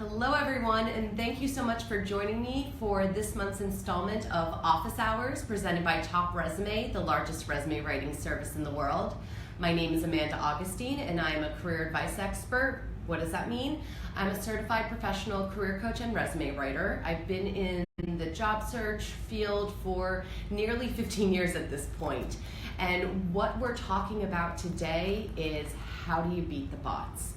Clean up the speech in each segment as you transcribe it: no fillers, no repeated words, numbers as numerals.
Hello everyone, and thank you so much for joining me for this month's installment of Office Hours presented by TopResume, the largest resume writing service in the world. My name is Amanda Augustine and I am a career advice expert. What does that mean? I'm a certified professional career coach and resume writer. I've been in the job search field for nearly 15 years at this point. And what we're talking about today is how do you beat the bots?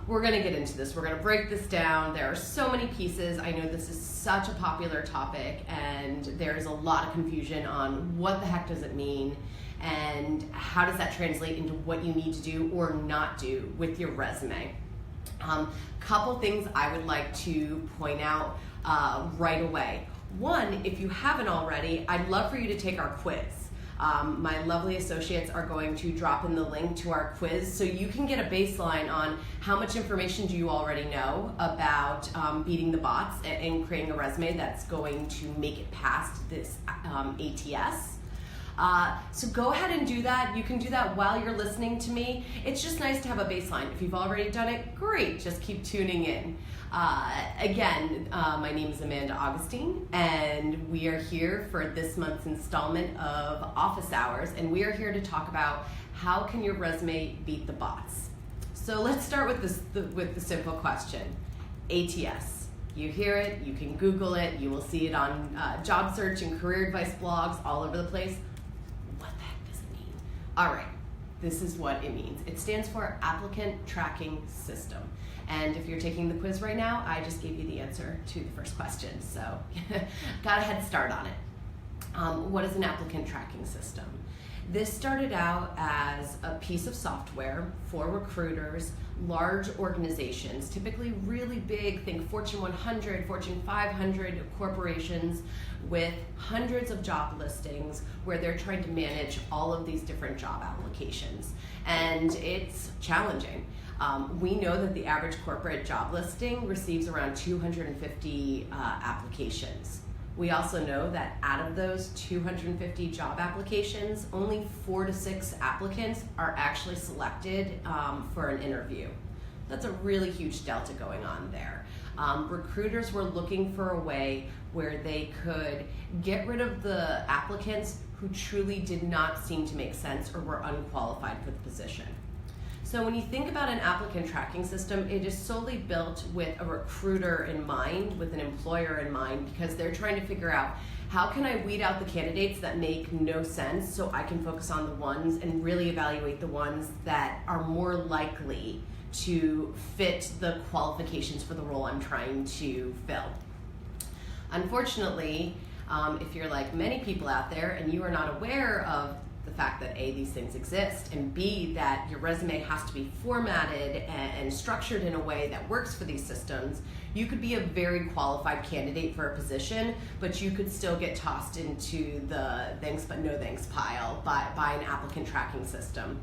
We're going to get into this. We're going to break this down. There are so many pieces. I know this is such a popular topic and there's a lot of confusion on what the heck does it mean and how does that translate into what you need to do or not do with your resume. Couple things I would like to point out right away. One, if you haven't already, I'd love for you to take our quiz. My lovely associates are going to drop in the link to our quiz so you can get a baseline on how much information do you already know about beating the bots and creating a resume that's going to make it past this ATS. So go ahead and do that. You can do that while you're listening to me. It's just nice to have a baseline. If you've already done it, great, just keep tuning in. Again, my name is Amanda Augustine and we are here for this month's installment of Office Hours, and we are here to talk about how can your resume beat the bots. So let's start with the simple question. ATS. You hear it, you can Google it, you will see it on job search and career advice blogs all over the place. What the heck does it mean? All right, this is what it means. It stands for Applicant Tracking System. And if you're taking the quiz right now, I just gave you the answer to the first question, so got a head start on it. What is an applicant tracking system? This started out as a piece of software for recruiters, large organizations, typically really big, think Fortune 100, Fortune 500 corporations with hundreds of job listings where they're trying to manage all of these different job applications. And it's challenging. We know that the average corporate job listing receives around 250 applications. We also know that out of those 250 job applications, only 4 to 6 applicants are actually selected for an interview. That's a really huge delta going on there. Recruiters were looking for a way where they could get rid of the applicants who truly did not seem to make sense or were unqualified for the position. So when you think about an applicant tracking system, it is solely built with a recruiter in mind, with an employer in mind, because they're trying to figure out how can I weed out the candidates that make no sense so I can focus on the ones and really evaluate the ones that are more likely to fit the qualifications for the role I'm trying to fill. Unfortunately, if you're like many people out there and you are not aware of the fact that A, these things exist, and B, that your resume has to be formatted and structured in a way that works for these systems, you could be a very qualified candidate for a position, but you could still get tossed into the thanks but no thanks pile by an applicant tracking system.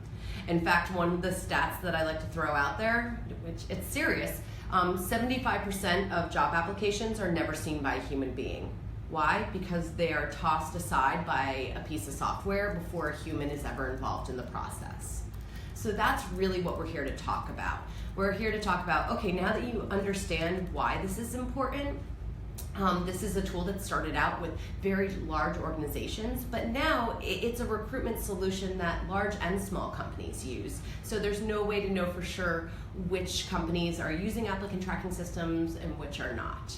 In fact, one of the stats that I like to throw out there, which it's serious, 75% of job applications are never seen by a human being. Why? Because they are tossed aside by a piece of software before a human is ever involved in the process. So that's really what we're here to talk about. We're here to talk about, okay, now that you understand why this is important, this is a tool that started out with very large organizations, but now it's a recruitment solution that large and small companies use. So there's no way to know for sure which companies are using applicant tracking systems and which are not.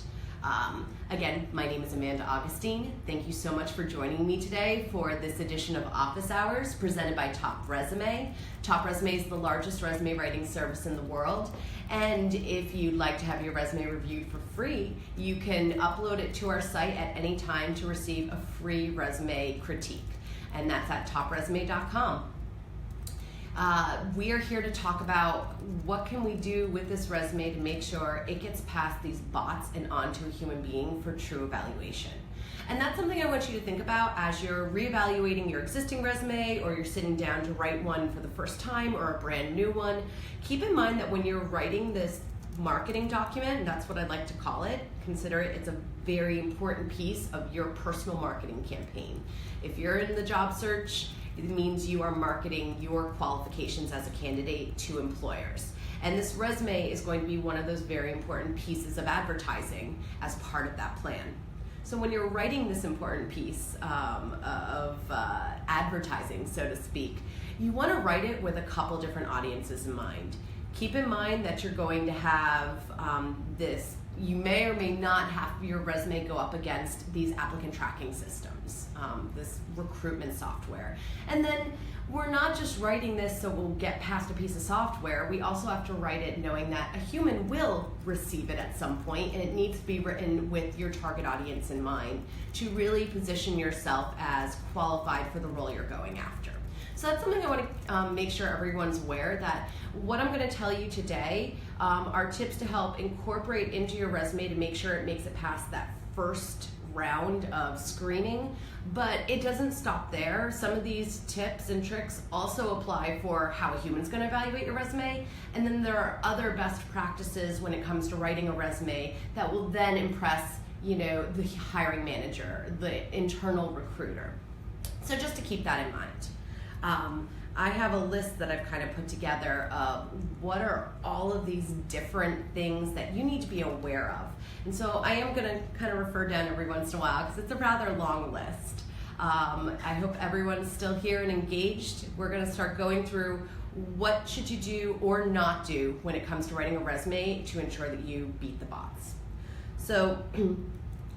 Again, my name is Amanda Augustine. Thank you so much for joining me today for this edition of Office Hours presented by TopResume. TopResume is the largest resume writing service in the world, and if you'd like to have your resume reviewed for free, you can upload it to our site at any time to receive a free resume critique, and that's at topresume.com. We are here to talk about what can we do with this resume to make sure it gets past these bots and onto a human being for true evaluation. And that's something I want you to think about as you're reevaluating your existing resume or you're sitting down to write one for the first time or a brand new one. Keep in mind that when you're writing this marketing document, and that's what I'd like to call it, consider it's a very important piece of your personal marketing campaign. If you're in the job search, it means you are marketing your qualifications as a candidate to employers. And this resume is going to be one of those very important pieces of advertising as part of that plan. So when you're writing this important piece of advertising, so to speak, you want to write it with a couple different audiences in mind. Keep in mind that you're going to have you may or may not have your resume go up against these applicant tracking systems, this recruitment software. And then we're not just writing this so we'll get past a piece of software. We also have to write it knowing that a human will receive it at some point, and it needs to be written with your target audience in mind to really position yourself as qualified for the role you're going after. So that's something I want to make sure everyone's aware that what I'm going to tell you today are tips to help incorporate into your resume to make sure it makes it past that first round of screening. But it doesn't stop there. Some of these tips and tricks also apply for how a human's going to evaluate your resume. And then there are other best practices when it comes to writing a resume that will then impress, the hiring manager, the internal recruiter. So just to keep that in mind. I have a list that I've kind of put together of what are all of these different things that you need to be aware of. And so I am going to kind of refer down every once in a while because it's a rather long list. I hope everyone's still here and engaged. We're going to start going through what should you do or not do when it comes to writing a resume to ensure that you beat the bots. So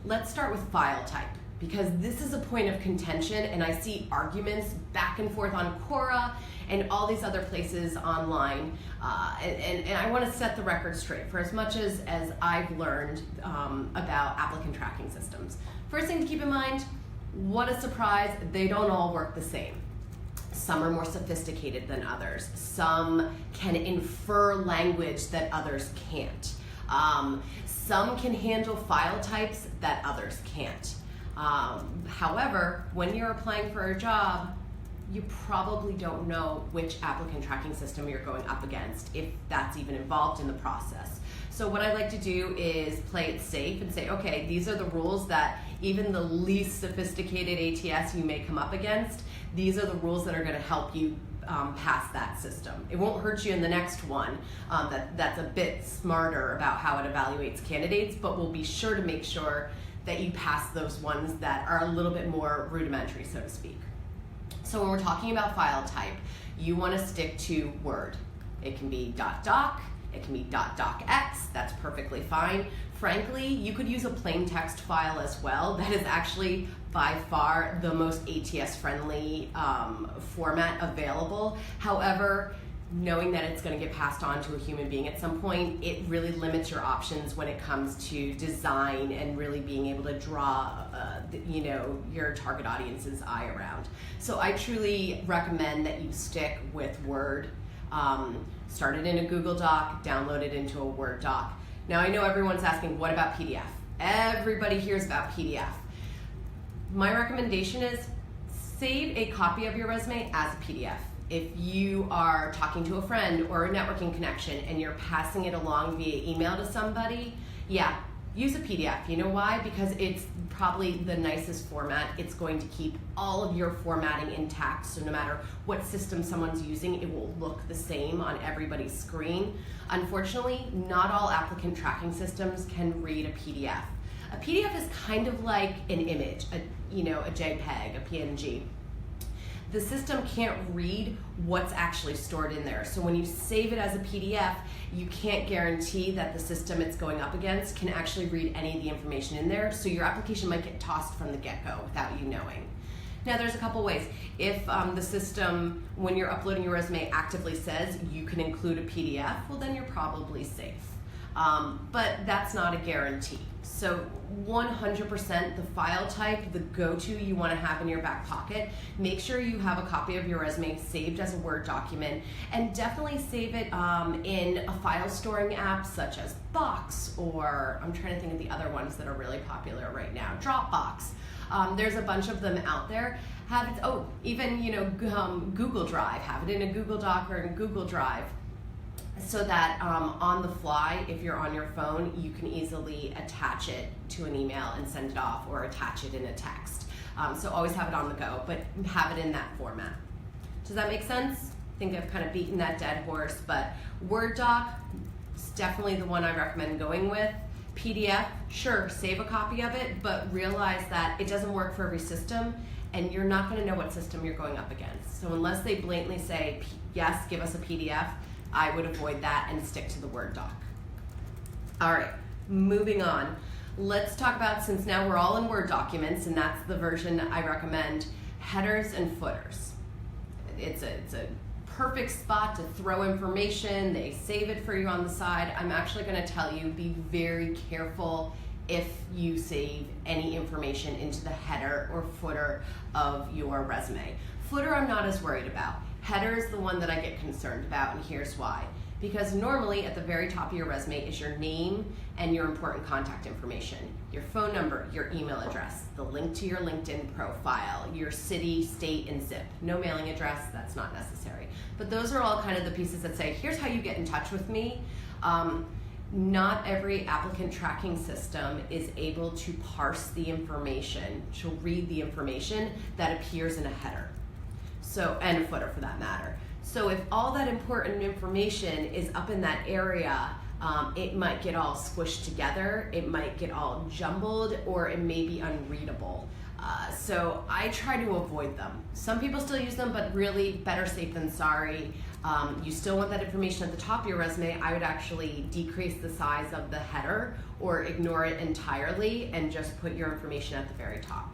let's start with file type, because this is a point of contention, and I see arguments back and forth on Quora and all these other places online. And I want to set the record straight for as much as I've learned about applicant tracking systems. First thing to keep in mind, what a surprise, they don't all work the same. Some are more sophisticated than others. Some can infer language that others can't. Some can handle file types that others can't. However, when you're applying for a job, you probably don't know which applicant tracking system you're going up against, if that's even involved in the process. So what I like to do is play it safe and say, okay, these are the rules that even the least sophisticated ATS you may come up against. These are the rules that are going to help you pass that system. It won't hurt you in the next one that's a bit smarter about how it evaluates candidates, but we'll be sure to make sure that you pass those ones that are a little bit more rudimentary, so to speak. So when we're talking about file type, you want to stick to Word. It can be .doc, it can be .docx, that's perfectly fine. Frankly, you could use a plain text file as well. That is actually by far the most ATS-friendly format available. However, knowing that it's going to get passed on to a human being at some point, it really limits your options when it comes to design and really being able to draw your target audience's eye around. So I truly recommend that you stick with Word. Start it in a Google Doc, download it into a Word doc. Now I know everyone's asking, what about PDF? Everybody hears about PDF. My recommendation is save a copy of your resume as a PDF. If you are talking to a friend or a networking connection and you're passing it along via email to somebody, use a PDF. You know why? Because it's probably the nicest format. It's going to keep all of your formatting intact, so no matter what system someone's using, it will look the same on everybody's screen. Unfortunately, not all applicant tracking systems can read a PDF. A PDF is kind of like an image, a JPEG, a PNG. The system can't read what's actually stored in there. So when you save it as a PDF, you can't guarantee that the system it's going up against can actually read any of the information in there. So your application might get tossed from the get-go without you knowing. Now there's a couple ways. If the system, when you're uploading your resume, actively says you can include a PDF, well then you're probably safe. But that's not a guarantee. So 100% the file type, the go-to you want to have in your back pocket. Make sure you have a copy of your resume saved as a Word document, and definitely save it in a file storing app such as Box, or I'm trying to think of the other ones that are really popular right now, Dropbox. There's a bunch of them out there. Have it, even Google Drive. Have it in a Google Doc or in Google Drive, so that on the fly, if you're on your phone, you can easily attach it to an email and send it off, or attach it in a text. So always have it on the go, but have it in that format. Does that make sense? think I've kind of beaten that dead horse, but Word doc is definitely the one I recommend going with. PDF, sure, save a copy of it, but realize that it doesn't work for every system, and you're not going to know what system you're going up against. So unless they blatantly say, yes, give us a PDF, I would avoid that and stick to the Word doc. All right, moving on. Let's talk about, since now we're all in Word documents, and that's the version I recommend, headers and footers. It's a perfect spot to throw information. They save it for you on the side. I'm actually going to tell you, be very careful if you save any information into the header or footer of your resume. Footer I'm not as worried about. Header is the one that I get concerned about, and here's why. Because normally at the very top of your resume is your name and your important contact information, your phone number, your email address, the link to your LinkedIn profile, your city, state, and zip. No mailing address, that's not necessary. But those are all kind of the pieces that say, here's how you get in touch with me. Not every applicant tracking system is able to parse the information, to read the information that appears in a header, and a footer for that matter. So if all that important information is up in that area, it might get all squished together, it might get all jumbled, or it may be unreadable. So I try to avoid them. Some people still use them, but really better safe than sorry. You still want that information at the top of your resume. I would actually decrease the size of the header or ignore it entirely and just put your information at the very top.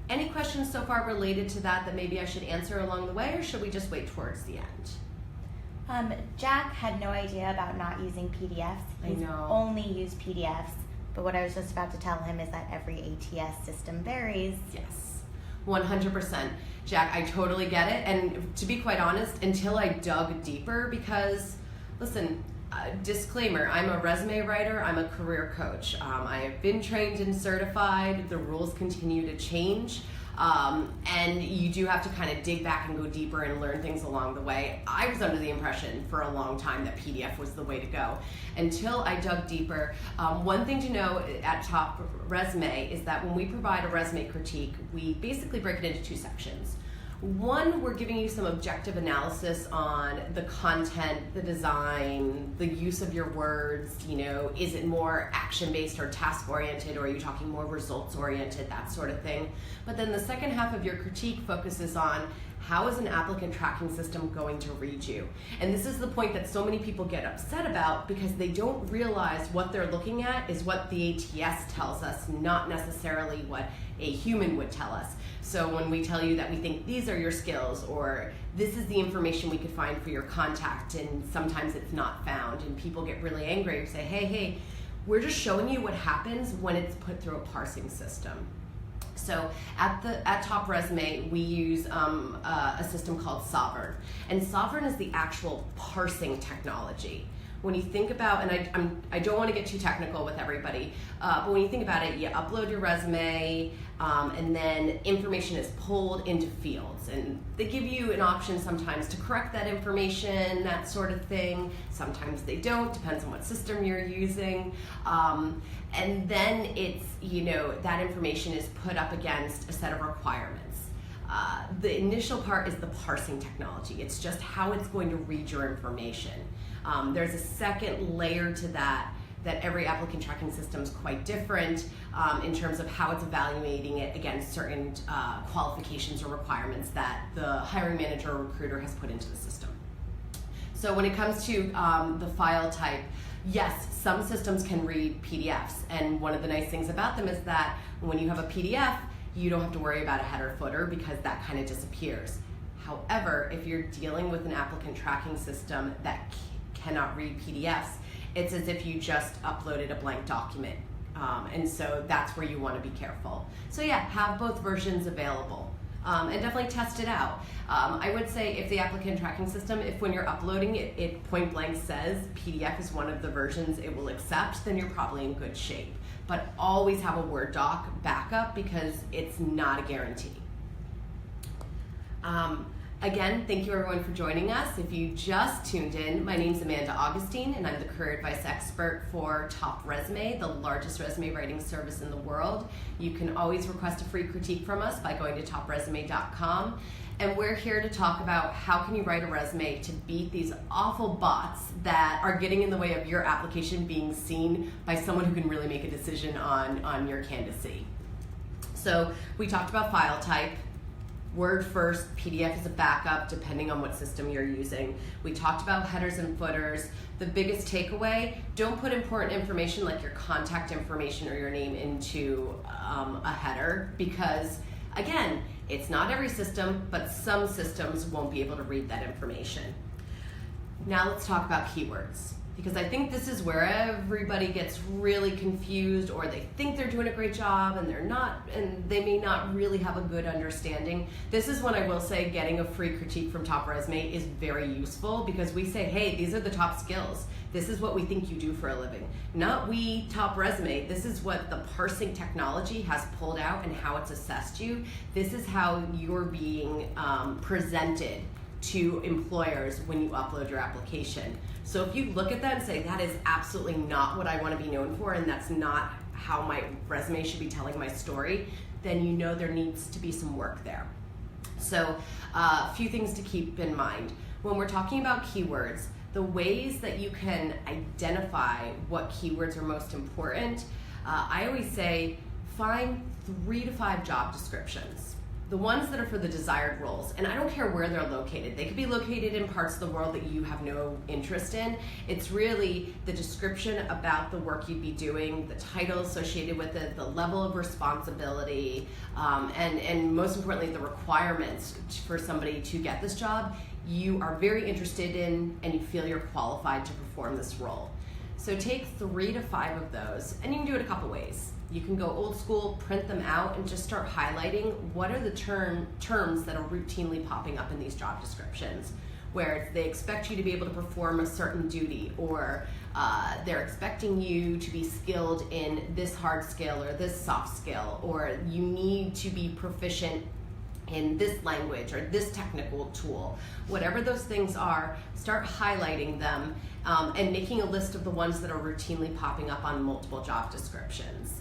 Any questions so far related to that maybe I should answer along the way, or should we just wait towards the end? Jack had no idea about not using PDFs. He's only used PDFs, but what I was just about to tell him is that every ATS system varies. Yes, 100%. Jack, I totally get it, and to be quite honest, until I dug deeper, because, listen, disclaimer, I'm a resume writer, I'm a career coach. I have been trained and certified, the rules continue to change, and you do have to kind of dig back and go deeper and learn things along the way. I was under the impression for a long time that PDF was the way to go. Until I dug deeper, one thing to know at TopResume is that when we provide a resume critique, we basically break it into two sections. One, we're giving you some objective analysis on the content, the design, the use of your words, is it more action-based or task-oriented, or are you talking more results-oriented, that sort of thing. But then the second half of your critique focuses on how is an applicant tracking system going to read you? And this is the point that so many people get upset about, because they don't realize what they're looking at is what the ATS tells us, not necessarily what a human would tell us. So when we tell you that we think these are your skills, or this is the information we could find for your contact, and sometimes it's not found, and people get really angry and say, hey, we're just showing you what happens when it's put through a parsing system. So at TopResume, we use a system called Sovereign, and Sovereign is the actual parsing technology. When you think about, and I don't want to get too technical with everybody, but when you think about it, you upload your resume, and then information is pulled into fields, and they give you an option sometimes to correct that information, that sort of thing. Sometimes they don't, depends on what system you're using. And then it's, that information is put up against a set of requirements. The initial part is the parsing technology. It's just how it's going to read your information. There's a second layer to that every applicant tracking system is quite different in terms of how it's evaluating it against certain qualifications or requirements that the hiring manager or recruiter has put into the system. So when it comes to the file type, yes, some systems can read PDFs, and one of the nice things about them is that when you have a PDF, you don't have to worry about a header footer, because that kind of disappears. However, if you're dealing with an applicant tracking system that cannot read PDFs, it's as if you just uploaded a blank document. And so that's where you want to be careful. So yeah, have both versions available. And definitely test it out. I would say if the applicant tracking system, if when you're uploading it, it point blank says PDF is one of the versions it will accept, then you're probably in good shape. But always have a Word doc backup, because it's not a guarantee. Again, thank you everyone for joining us. If you just tuned in, my name is Amanda Augustine, and I'm the career advice expert for TopResume, the largest resume writing service in the world. You can always request a free critique from us by going to topresume.com. And we're here to talk about how can you write a resume to beat these awful bots that are getting in the way of your application being seen by someone who can really make a decision on your candidacy. So we talked about file type. Word first, PDF is a backup depending on what system you're using. We talked about headers and footers. The biggest takeaway, don't put important information like your contact information or your name into a header because, again, it's not every system, but some systems won't be able to read that information. Now let's talk about keywords, because I think this is where everybody gets really confused, or they think they're doing a great job and they're not, and they may not really have a good understanding. This is when I will say getting a free critique from TopResume is very useful, because we say, hey, these are the top skills. This is what we think you do for a living. Not we, TopResume. This is what the parsing technology has pulled out and how it's assessed you. This is how you're being presented to employers when you upload your application. So if you look at that and say, that is absolutely not what I want to be known for, and that's not how my resume should be telling my story, then you know there needs to be some work there. So a few things to keep in mind. When we're talking about keywords, the ways that you can identify what keywords are most important, I always say find 3 to 5 job descriptions. The ones that are for the desired roles, and I don't care where they're located. They could be located in parts of the world that you have no interest in. It's really the description about the work you'd be doing, the title associated with it, the level of responsibility, and most importantly, the requirements for somebody to get this job you are very interested in and you feel you're qualified to perform this role. So take 3 to 5 of those, and you can do it a couple ways. You can go old school, print them out, and just start highlighting what are the terms that are routinely popping up in these job descriptions, where they expect you to be able to perform a certain duty, or they're expecting you to be skilled in this hard skill or this soft skill, or you need to be proficient in this language or this technical tool. Whatever those things are, start highlighting them and making a list of the ones that are routinely popping up on multiple job descriptions.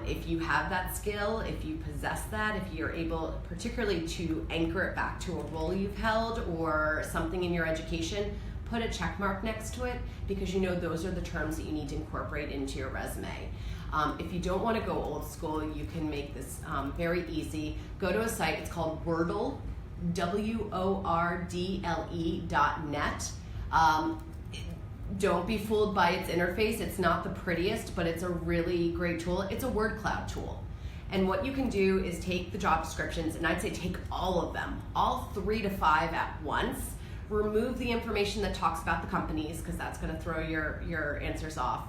If you have that skill, if you possess that, if you're able particularly to anchor it back to a role you've held or something in your education, put a check mark next to it, because you know those are the terms that you need to incorporate into your resume. If you don't want to go old school, you can make this very easy. Go to a site, it's called Wordle, WORDLE.net. Don't be fooled by its interface. It's not the prettiest, but it's a really great tool. It's a word cloud tool. And what you can do is take the job descriptions, and I'd say take all of them, all 3 to 5 at once. Remove the information that talks about the companies, because that's going to throw your answers off.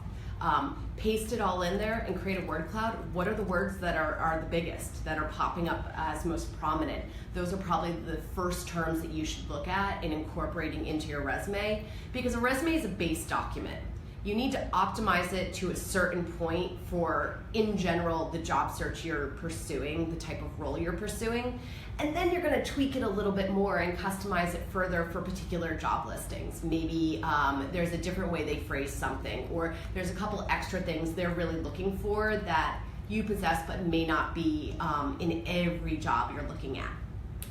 Paste it all in there and create a word cloud. What are the words that are the biggest, that are popping up as most prominent? Those are probably the first terms that you should look at in incorporating into your resume, because a resume is a base document. You need to optimize it to a certain point for, in general, the job search you're pursuing, the type of role you're pursuing, and then you're going to tweak it a little bit more and customize it further for particular job listings. Maybe there's a different way they phrase something, or there's a couple extra things they're really looking for that you possess but may not be in every job you're looking at.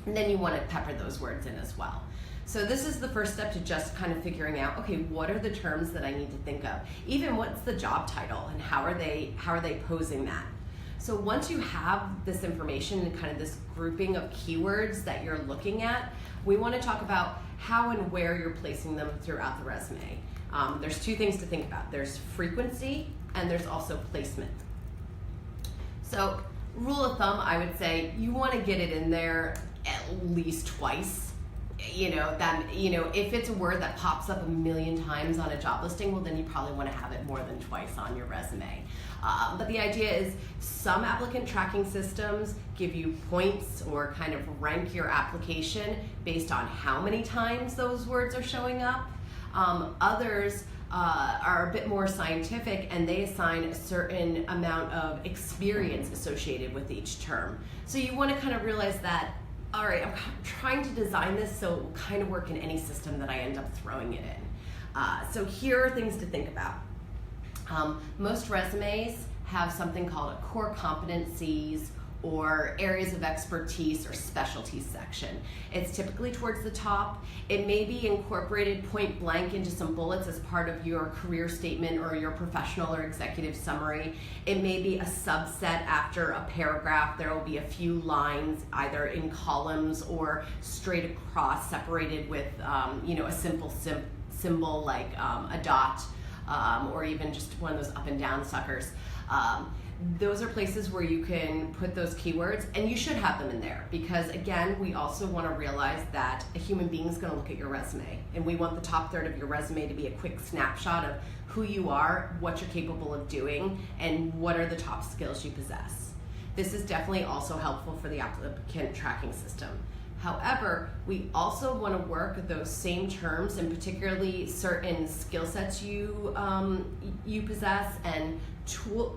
And then you want to pepper those words in as well. So this is the first step to just kind of figuring out, okay, what are the terms that I need to think of? Even what's the job title and how are they posing that? So once you have this information and kind of this grouping of keywords that you're looking at, we want to talk about how and where you're placing them throughout the resume. There's 2 things to think about. There's frequency and there's also placement. So rule of thumb, I would say you want to get it in there at least twice. If it's a word that pops up a million times on a job listing, well, then you probably want to have it more than twice on your resume. But the idea is some applicant tracking systems give you points or kind of rank your application based on how many times those words are showing up. Others are a bit more scientific, and they assign a certain amount of experience associated with each term. So you want to kind of realize that all right, I'm trying to design this so it will kind of work in any system that I end up throwing it in. So here are things to think about. Most resumes have something called a core competencies or areas of expertise or specialties section. It's typically towards the top. It may be incorporated point blank into some bullets as part of your career statement or your professional or executive summary. It may be a subset after a paragraph. There will be a few lines either in columns or straight across, separated with a simple symbol like a dot or even just one of those up and down suckers. Those are places where you can put those keywords, and you should have them in there because, again, we also want to realize that a human being is going to look at your resume, and we want the top third of your resume to be a quick snapshot of who you are, what you're capable of doing, and what are the top skills you possess. This is definitely also helpful for the applicant tracking system. However, we also want to work those same terms, and particularly certain skill sets you possess and tools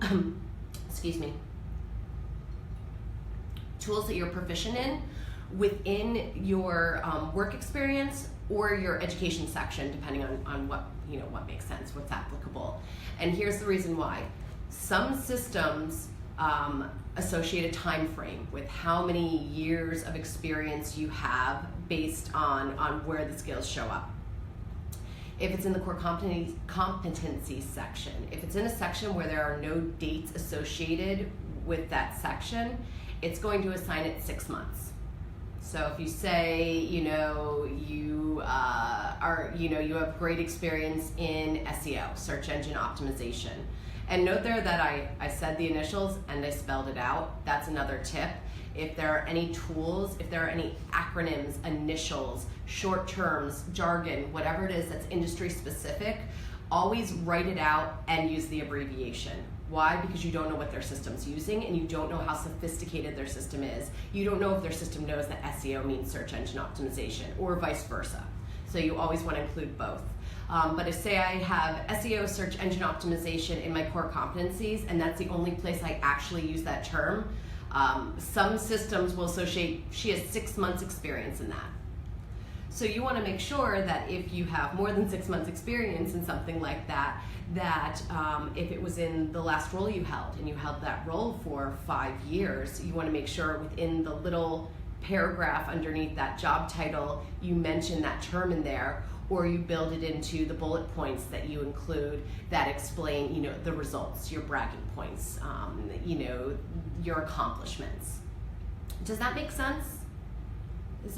that you're proficient in within your work experience or your education section, depending on what makes sense, what's applicable. And here's the reason why. Some systems associate a time frame with how many years of experience you have based on where the skills show up. If it's in the core competency section, if it's in a section where there are no dates associated with that section, it's going to assign it 6 months. So if you say, you have great experience in SEO, search engine optimization, and note there that I said the initials and I spelled it out. That's another tip. If there are any tools, if there are any acronyms, initials, short terms, jargon, whatever it is that's industry specific, always write it out and use the abbreviation. Why? Because you don't know what their system's using and you don't know how sophisticated their system is. You don't know if their system knows that SEO means search engine optimization or vice versa. So you always want to include both. But if say I have SEO, search engine optimization in my core competencies and that's the only place I actually use that term, some systems will associate she has 6 months experience in that. So you want to make sure that if you have more than 6 months experience in something like that, if it was in the last role you held and you held that role for 5 years, you want to make sure within the little paragraph underneath that job title you mention that term in there, or you build it into the bullet points that you include that explain, the results, your bragging points, your accomplishments. Does that make sense?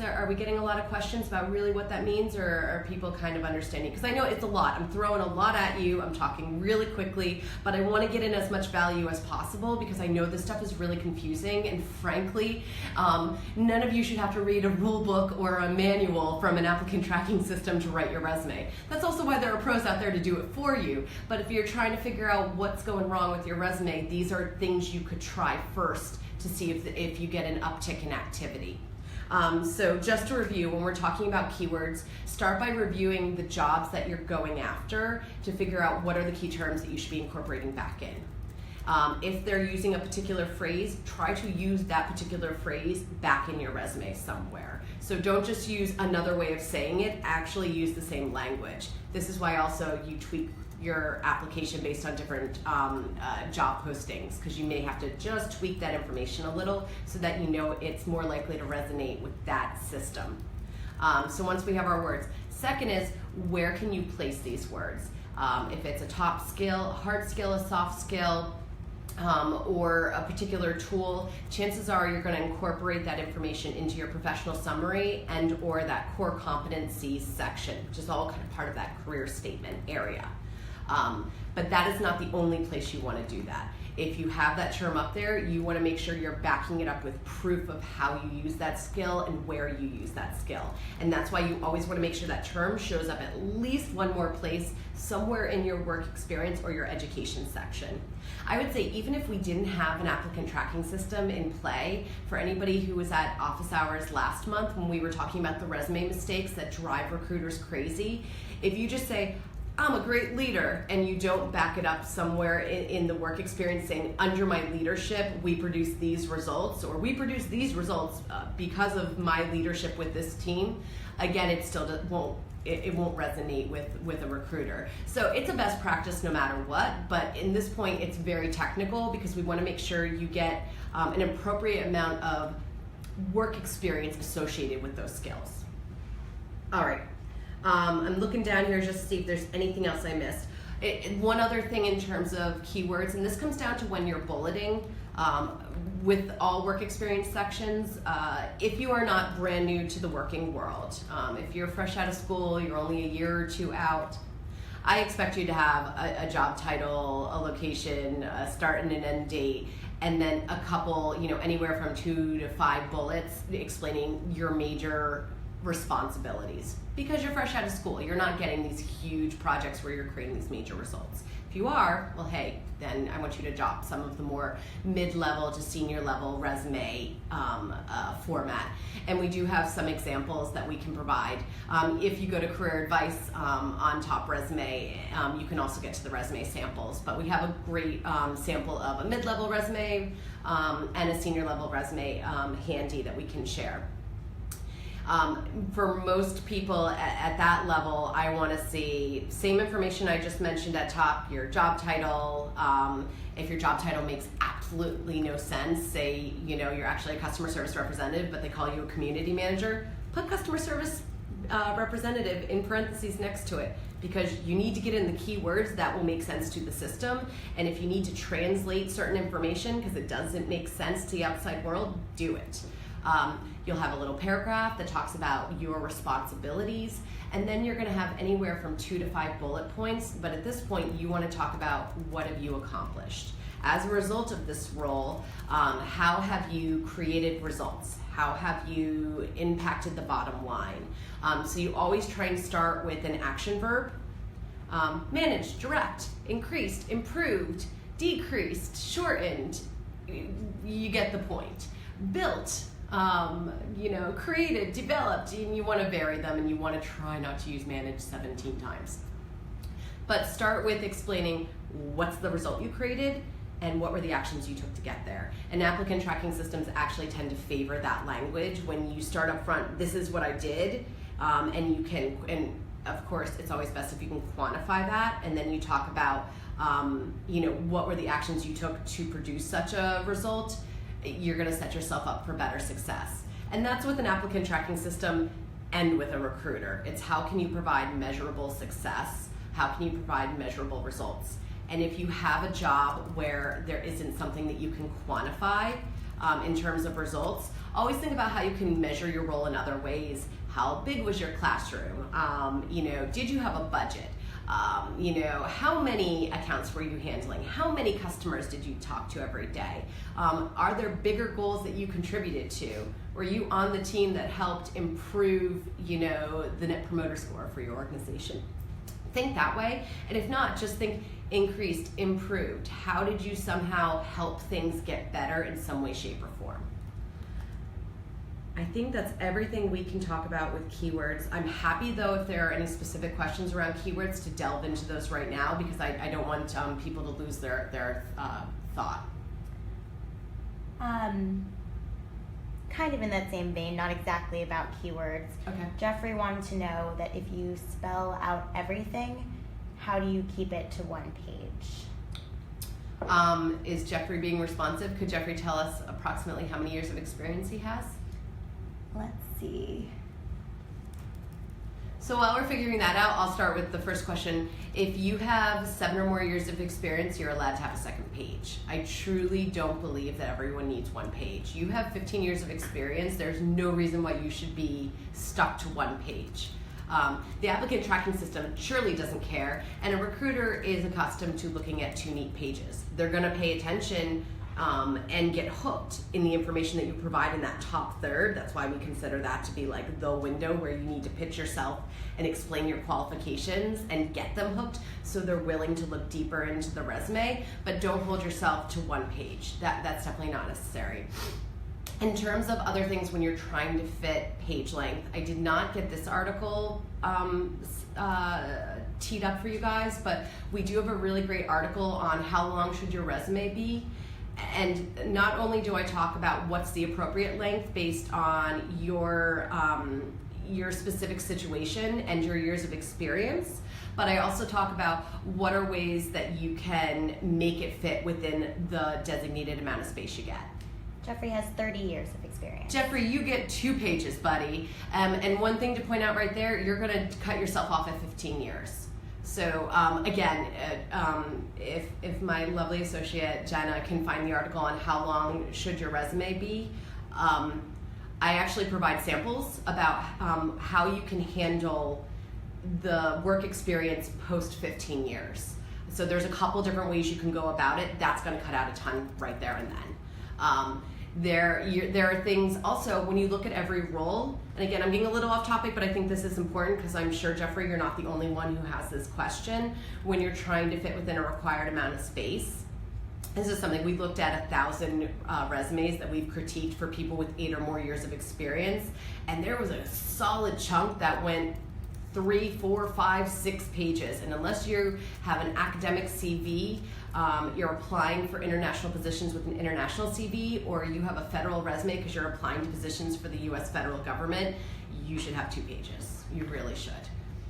Are we getting a lot of questions about really what that means, or are people kind of understanding? Because I know it's a lot. I'm throwing a lot at you. I'm talking really quickly, but I want to get in as much value as possible because I know this stuff is really confusing, and frankly, none of you should have to read a rule book or a manual from an applicant tracking system to write your resume. That's also why there are pros out there to do it for you. But if you're trying to figure out what's going wrong with your resume, these are things you could try first to see if you get an uptick in activity. So just to review, when we're talking about keywords, start by reviewing the jobs that you're going after to figure out what are the key terms that you should be incorporating back in. If they're using a particular phrase, try to use that particular phrase back in your resume somewhere. So don't just use another way of saying it, actually use the same language. This is why also you tweak your application based on different job postings, because you may have to just tweak that information a little so that it's more likely to resonate with that system. So once we have our words. Second is, where can you place these words? If it's a top skill, a hard skill, a soft skill, or a particular tool, chances are you're going to incorporate that information into your professional summary and or that core competencies section, which is all kind of part of that career statement area. But that is not the only place you want to do that. If you have that term up there, you want to make sure you're backing it up with proof of how you use that skill and where you use that skill. And that's why you always want to make sure that term shows up at least one more place, somewhere in your work experience or your education section. I would say even if we didn't have an applicant tracking system in play, for anybody who was at office hours last month when we were talking about the resume mistakes that drive recruiters crazy, if you just say, I'm a great leader, and you don't back it up somewhere in the work experience saying, under my leadership, we produce these results, or we produce these results because of my leadership with this team, again, it still won't resonate with a recruiter. So it's a best practice no matter what, but in this point, it's very technical because we want to make sure you get an appropriate amount of work experience associated with those skills. All right. I'm looking down here just to see if there's anything else I missed. One other thing in terms of keywords, and this comes down to when you're bulleting with all work experience sections. If you are not brand new to the working world, if you're fresh out of school, you're only a year or two out, I expect you to have a job title, a location, a start and an end date, and then a couple, anywhere from 2 to 5 bullets explaining your major responsibilities. Because you're fresh out of school, you're not getting these huge projects where you're creating these major results. If you are, well, hey, then I want you to adopt some of the more mid-level to senior level resume format. And we do have some examples that we can provide. If you go to career advice on TopResume, you can also get to the resume samples. But we have a great sample of a mid-level resume and a senior level resume handy that we can share. For most people at that level, I want to see same information I just mentioned at top, your job title. If your job title makes absolutely no sense, say, you're actually a customer service representative, but they call you a community manager, put customer service representative in parentheses next to it, because you need to get in the keywords that will make sense to the system. And if you need to translate certain information because it doesn't make sense to the outside world, do it. You'll have a little paragraph that talks about your responsibilities, and then you're going to have anywhere from 2 to 5 bullet points, but at this point you want to talk about what have you accomplished. As a result of this role, how have you created results? How have you impacted the bottom line? So you always try and start with an action verb. Managed, direct, increased, improved, decreased, shortened. You get the point. Built. Created, developed, and you want to vary them, and you want to try not to use manage 17 times. But start with explaining what's the result you created and what were the actions you took to get there. And applicant tracking systems actually tend to favor that language. When you start up front, this is what I did, and of course it's always best if you can quantify that, and then you talk about what were the actions you took to produce such a result. You're going to set yourself up for better success. And that's with an applicant tracking system and with a recruiter. It's how can you provide measurable success? How can you provide measurable results? And if you have a job where there isn't something that you can quantify in terms of results, always think about how you can measure your role in other ways. How big was your classroom? Did you have a budget? How many accounts were you handling? How many customers did you talk to every day? Are there bigger goals that you contributed to? Were you on the team that helped improve, the Net Promoter Score for your organization? Think that way. And if not, just think increased, improved. How did you somehow help things get better in some way, shape, or form? I think that's everything we can talk about with keywords. I'm happy, though, if there are any specific questions around keywords, to delve into those right now, because I don't want people to lose their thought. Kind of in that same vein, not exactly about keywords. Okay. Jeffrey wanted to know that if you spell out everything, how do you keep it to one page? Is Jeffrey being responsive? Could Jeffrey tell us approximately how many years of experience he has? Let's see. So while we're figuring that out, I'll start with the first question. If you have 7 or more years of experience, you're allowed to have a second page. I truly don't believe that everyone needs one page. You have 15 years of experience, there's no reason why you should be stuck to one page. The applicant tracking system surely doesn't care, and a recruiter is accustomed to looking at 2 neat pages. They're gonna pay attention and get hooked in the information that you provide in that top third. That's why we consider that to be like the window where you need to pitch yourself and explain your qualifications and get them hooked, so they're willing to look deeper into the resume. But don't hold yourself to one page. That's definitely not necessary. In terms of other things when you're trying to fit page length, I did not get this article teed up for you guys, but we do have a really great article on how long should your resume be. And not only do I talk about what's the appropriate length based on your specific situation and your years of experience, but I also talk about what are ways that you can make it fit within the designated amount of space you get. Jeffrey has 30 years of experience. Jeffrey, you get 2 pages, buddy. And one thing to point out right there, you're going to cut yourself off at 15 years. So again, if my lovely associate Jenna can find the article on how long should your resume be, I actually provide samples about how you can handle the work experience post 15 years. So there's a couple different ways you can go about it. That's going to cut out a ton right there and then. There are things also when you look at every role, and again, I'm getting a little off topic, but I think this is important because I'm sure, Jeffrey, you're not the only one who has this question. When you're trying to fit within a required amount of space, this is something we looked at 1,000 resumes that we've critiqued for people with 8 or more years of experience, and there was a solid chunk that went 3, 4, 5, 6 pages, and unless you have an academic CV, you're applying for international positions with an international CV, or you have a federal resume because you're applying to positions for the U.S. federal government, you should have 2 pages. You really should.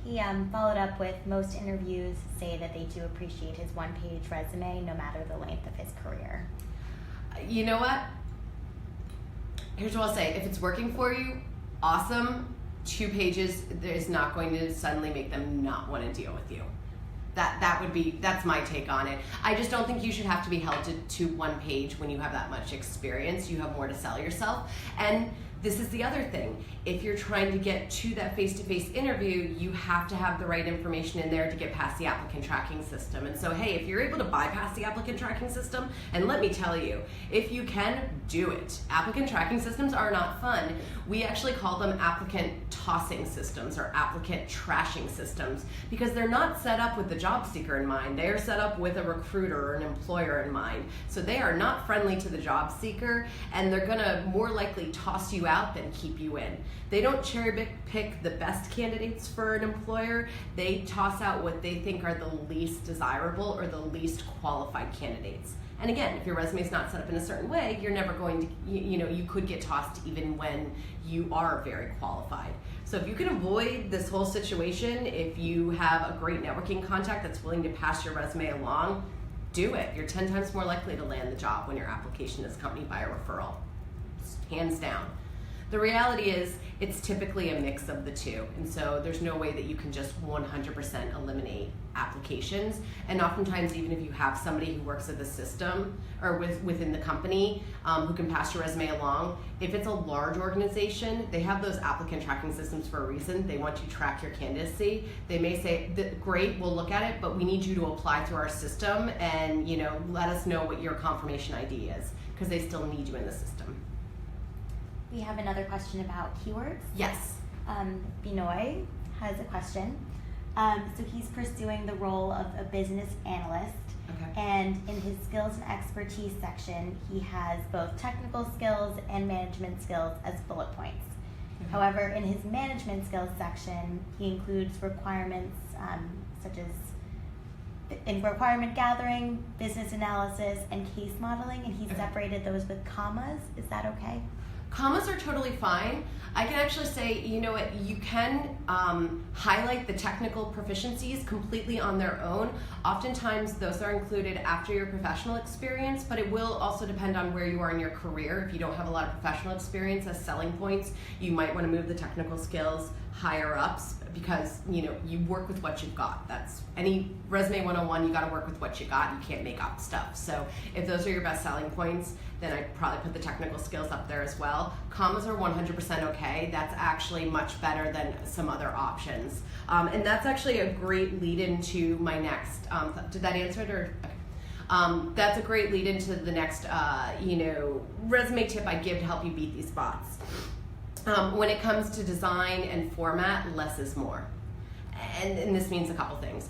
He followed up with most interviews say that they do appreciate his 1-page resume no matter the length of his career. You know what? Here's what I'll say. If it's working for you, awesome. 2 pages is not going to suddenly make them not want to deal with you. That's my take on it. I just don't think you should have to be held to 1 page when you have that much experience. You have more to sell yourself. And this is the other thing. If you're trying to get to that face-to-face interview, you have to have the right information in there to get past the applicant tracking system. And so, hey, if you're able to bypass the applicant tracking system, and let me tell you, if you can, do it. Applicant tracking systems are not fun. We actually call them applicant tossing systems or applicant trashing systems because they're not set up with the job seeker in mind. They are set up with a recruiter or an employer in mind. So they are not friendly to the job seeker, and they're gonna more likely toss you out than keep you in. They don't cherry pick the best candidates for an employer. They toss out what they think are the least desirable or the least qualified candidates. And again, if your resume is not set up in a certain way, you're never going to, you could get tossed even when you are very qualified. So if you can avoid this whole situation, if you have a great networking contact that's willing to pass your resume along, do it. You're 10 times more likely to land the job when your application is accompanied by a referral. Hands down. The reality is it's typically a mix of the two, and so there's no way that you can just 100% eliminate applications. And oftentimes, even if you have somebody who works at the system or within the company who can pass your resume along, if it's a large organization, they have those applicant tracking systems for a reason. They want to track your candidacy. They may say, great, we'll look at it, but we need you to apply through our system and let us know what your confirmation ID is, because they still need you in the system. We have another question about keywords. Yes. Binoy has a question. So he's pursuing the role of a business analyst. Okay. And in his skills and expertise section, he has both technical skills and management skills as bullet points. Mm-hmm. However, in his management skills section, he includes requirements such as in requirement gathering, business analysis, and case modeling, and he's separated those with commas. Is that okay? Commas are totally fine. I can actually say, you can highlight the technical proficiencies completely on their own. Oftentimes, those are included after your professional experience, but it will also depend on where you are in your career. If you don't have a lot of professional experience as selling points, you might want to move the technical skills higher ups because, you work with what you've got. That's any resume 101, you got to work with what you got. You can't make up stuff. So if those are your best selling points, then I'd probably put the technical skills up there as well. Commas are 100% okay. That's actually much better than some other options. And that's actually a great lead into my next, did that answer it or? Okay. That's a great lead into the next, resume tip I give to help you beat these bots. When it comes to design and format, less is more. and this means a couple things.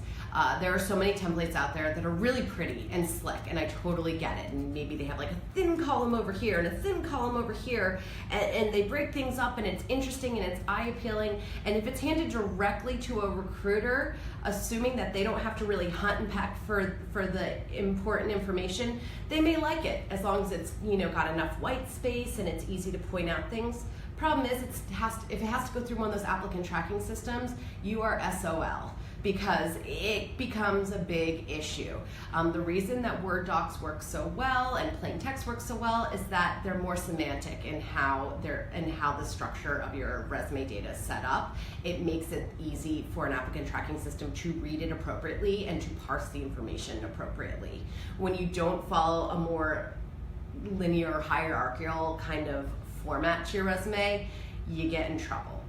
There are so many templates out there that are really pretty and slick, and I totally get it. And maybe they have like a thin column over here and a thin column over here, and they break things up, and it's interesting and it's eye-appealing. And if it's handed directly to a recruiter, assuming that they don't have to really hunt and peck for the important information, they may like it as long as it's got enough white space and it's easy to point out things. Problem is, if it has to go through one of those applicant tracking systems, you are SOL, because it becomes a big issue. The reason that Word docs work so well and plain text works so well is that they're more semantic in how the structure of your resume data is set up. It makes it easy for an applicant tracking system to read it appropriately and to parse the information appropriately. When you don't follow a more linear, hierarchical kind of format to your resume, you get in trouble.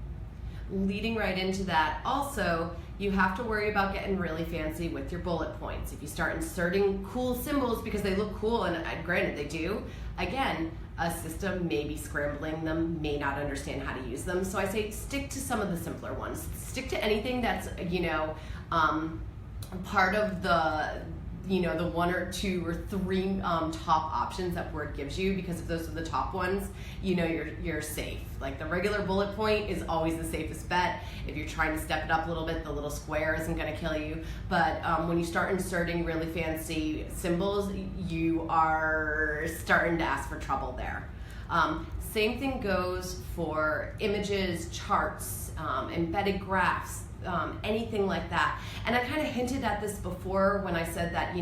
Leading right into that, also, you have to worry about getting really fancy with your bullet points. If you start inserting cool symbols because they look cool, and granted they do, again, a system may be scrambling them, may not understand how to use them. So I say stick to some of the simpler ones. Stick to anything that's part of the one or two or three top options that Word gives you, because if those are the top ones, you're safe. Like the regular bullet point is always the safest bet. If you're trying to step it up a little bit, the little square isn't going to kill you. But when you start inserting really fancy symbols, you are starting to ask for trouble there. Same thing goes for images, charts, embedded graphs, anything like that. And I kind of hinted at this before when I said that,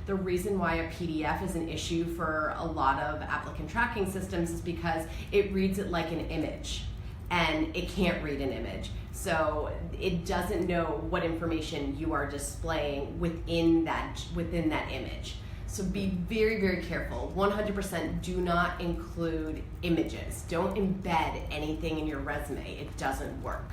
the reason why a PDF is an issue for a lot of applicant tracking systems is because it reads it like an image, and it can't read an image. So it doesn't know what information you are displaying within that image. So be very, very careful. 100% do not include images. Don't embed anything in your resume. It doesn't work.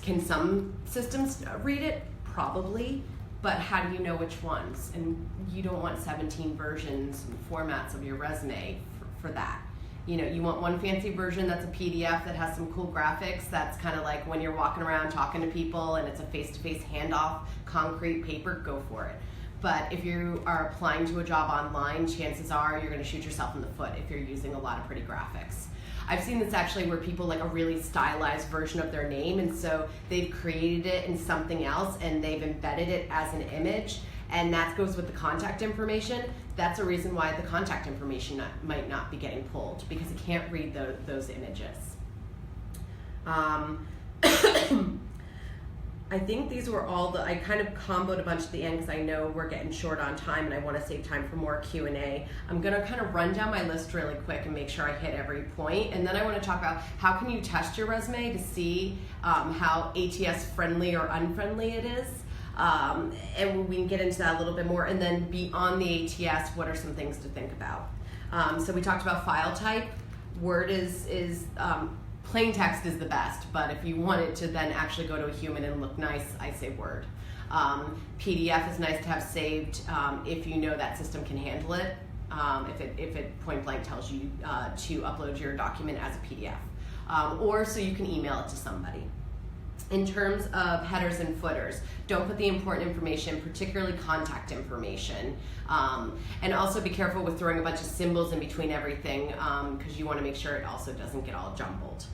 Can some systems read it? Probably, but how do you know which ones? And you don't want 17 versions and formats of your resume for that. You want one fancy version that's a PDF that has some cool graphics, that's kind of like when you're walking around talking to people and it's a face-to-face handoff, concrete paper, go for it. But if you are applying to a job online, chances are you're going to shoot yourself in the foot if you're using a lot of pretty graphics. I've seen this actually where people like a really stylized version of their name, and so they've created it in something else and they've embedded it as an image, and that goes with the contact information. That's a reason why the contact information might not be getting pulled, because it can't read those images. I think these were all I kind of comboed a bunch at the end because I know we're getting short on time and I want to save time for more Q&A. I'm going to kind of run down my list really quick and make sure I hit every point. And then I want to talk about how can you test your resume to see how ATS-friendly or unfriendly it is. And we can get into that a little bit more. And then beyond the ATS, what are some things to think about? So we talked about file type. Word is plain text is the best, but if you want it to then actually go to a human and look nice, I say Word. PDF is nice to have saved if you know that system can handle it, if it point blank tells you to upload your document as a PDF, or so you can email it to somebody. In terms of headers and footers, don't put the important information, particularly contact information. And also be careful with throwing a bunch of symbols in between everything, because you want to make sure it also doesn't get all jumbled.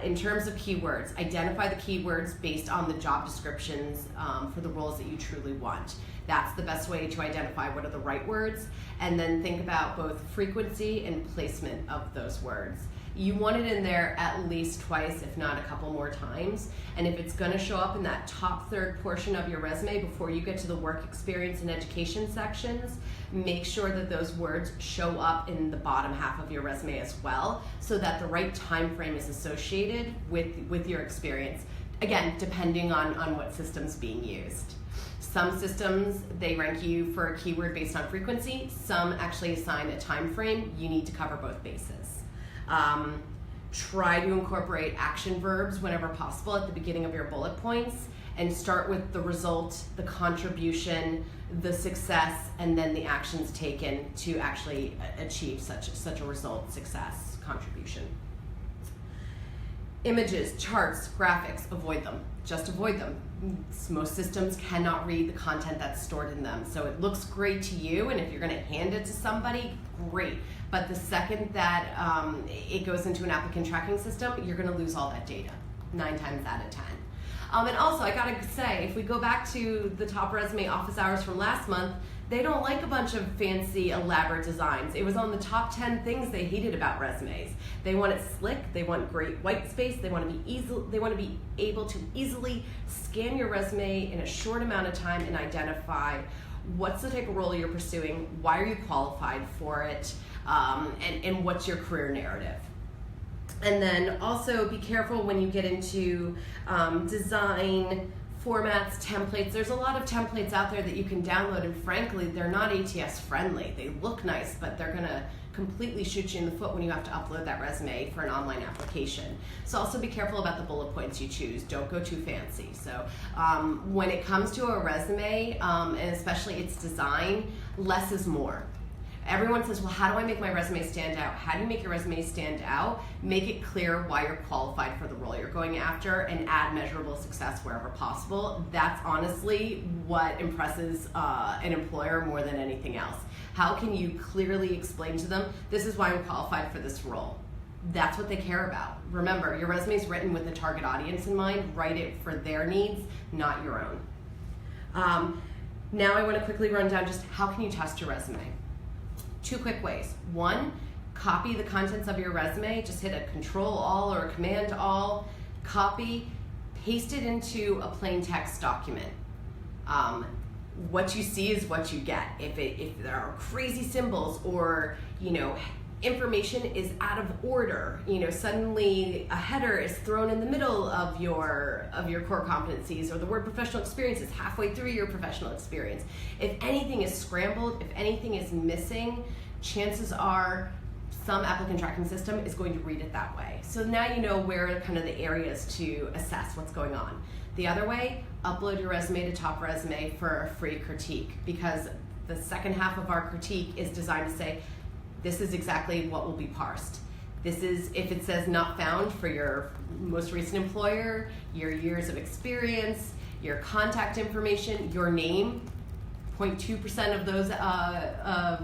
In terms of keywords, identify the keywords based on the job descriptions for the roles that you truly want. That's the best way to identify what are the right words, and then think about both frequency and placement of those words. You want it in there at least twice, if not a couple more times. And if it's going to show up in that top third portion of your resume before you get to the work experience and education sections, make sure that those words show up in the bottom half of your resume as well, so that the right time frame is associated with your experience. Again, depending on what system's being used. Some systems, they rank you for a keyword based on frequency. Some actually assign a time frame. You need to cover both bases. Try to incorporate action verbs whenever possible at the beginning of your bullet points, and start with the result, the contribution, the success, and then the actions taken to actually achieve such a result, success, contribution. Images, charts, graphics, avoid them. Just avoid them. Most systems cannot read the content that's stored in them. So it looks great to you, and if you're going to hand it to somebody, great. But the second that it goes into an applicant tracking system, you're going to lose all that data, 9 times out of 10. And also, I gotta say, if we go back to the TopResume office hours from last month, they don't like a bunch of fancy, elaborate designs. It was on the top 10 things they hated about resumes. They want it slick. They want great white space. They want to be able to easily scan your resume in a short amount of time and identify what's the type of role you're pursuing, why are you qualified for it, and what's your career narrative. And then also be careful when you get into design, formats, templates. There's a lot of templates out there that you can download, and frankly, they're not ATS-friendly. They look nice, but they're gonna completely shoot you in the foot when you have to upload that resume for an online application. So also be careful about the bullet points you choose. Don't go too fancy. So when it comes to a resume, and especially its design, less is more. Everyone says, well, how do I make my resume stand out? How do you make your resume stand out? Make it clear why you're qualified for the role you're going after, and add measurable success wherever possible. That's honestly what impresses an employer more than anything else. How can you clearly explain to them, this is why I'm qualified for this role? That's what they care about. Remember, your resume is written with the target audience in mind. Write it for their needs, not your own. Now I want to quickly run down just how can you test your resume. 2 quick ways. 1, copy the contents of your resume. Just hit a Control-All or a Command-All, copy, paste it into a plain text document. What you see is what you get. If there are crazy symbols, or information is out of order, suddenly a header is thrown in the middle of your core competencies, or the word professional experience is halfway through your professional experience. If anything is scrambled, if anything is missing, chances are some applicant tracking system is going to read it that way. So now you know where are kind of the areas to assess what's going on. The other way, upload your resume to TopResume for a free critique, because the second half of our critique is designed to say, this is exactly what will be parsed. This is, if it says not found for your most recent employer, your years of experience, your contact information, your name, 0.2% of those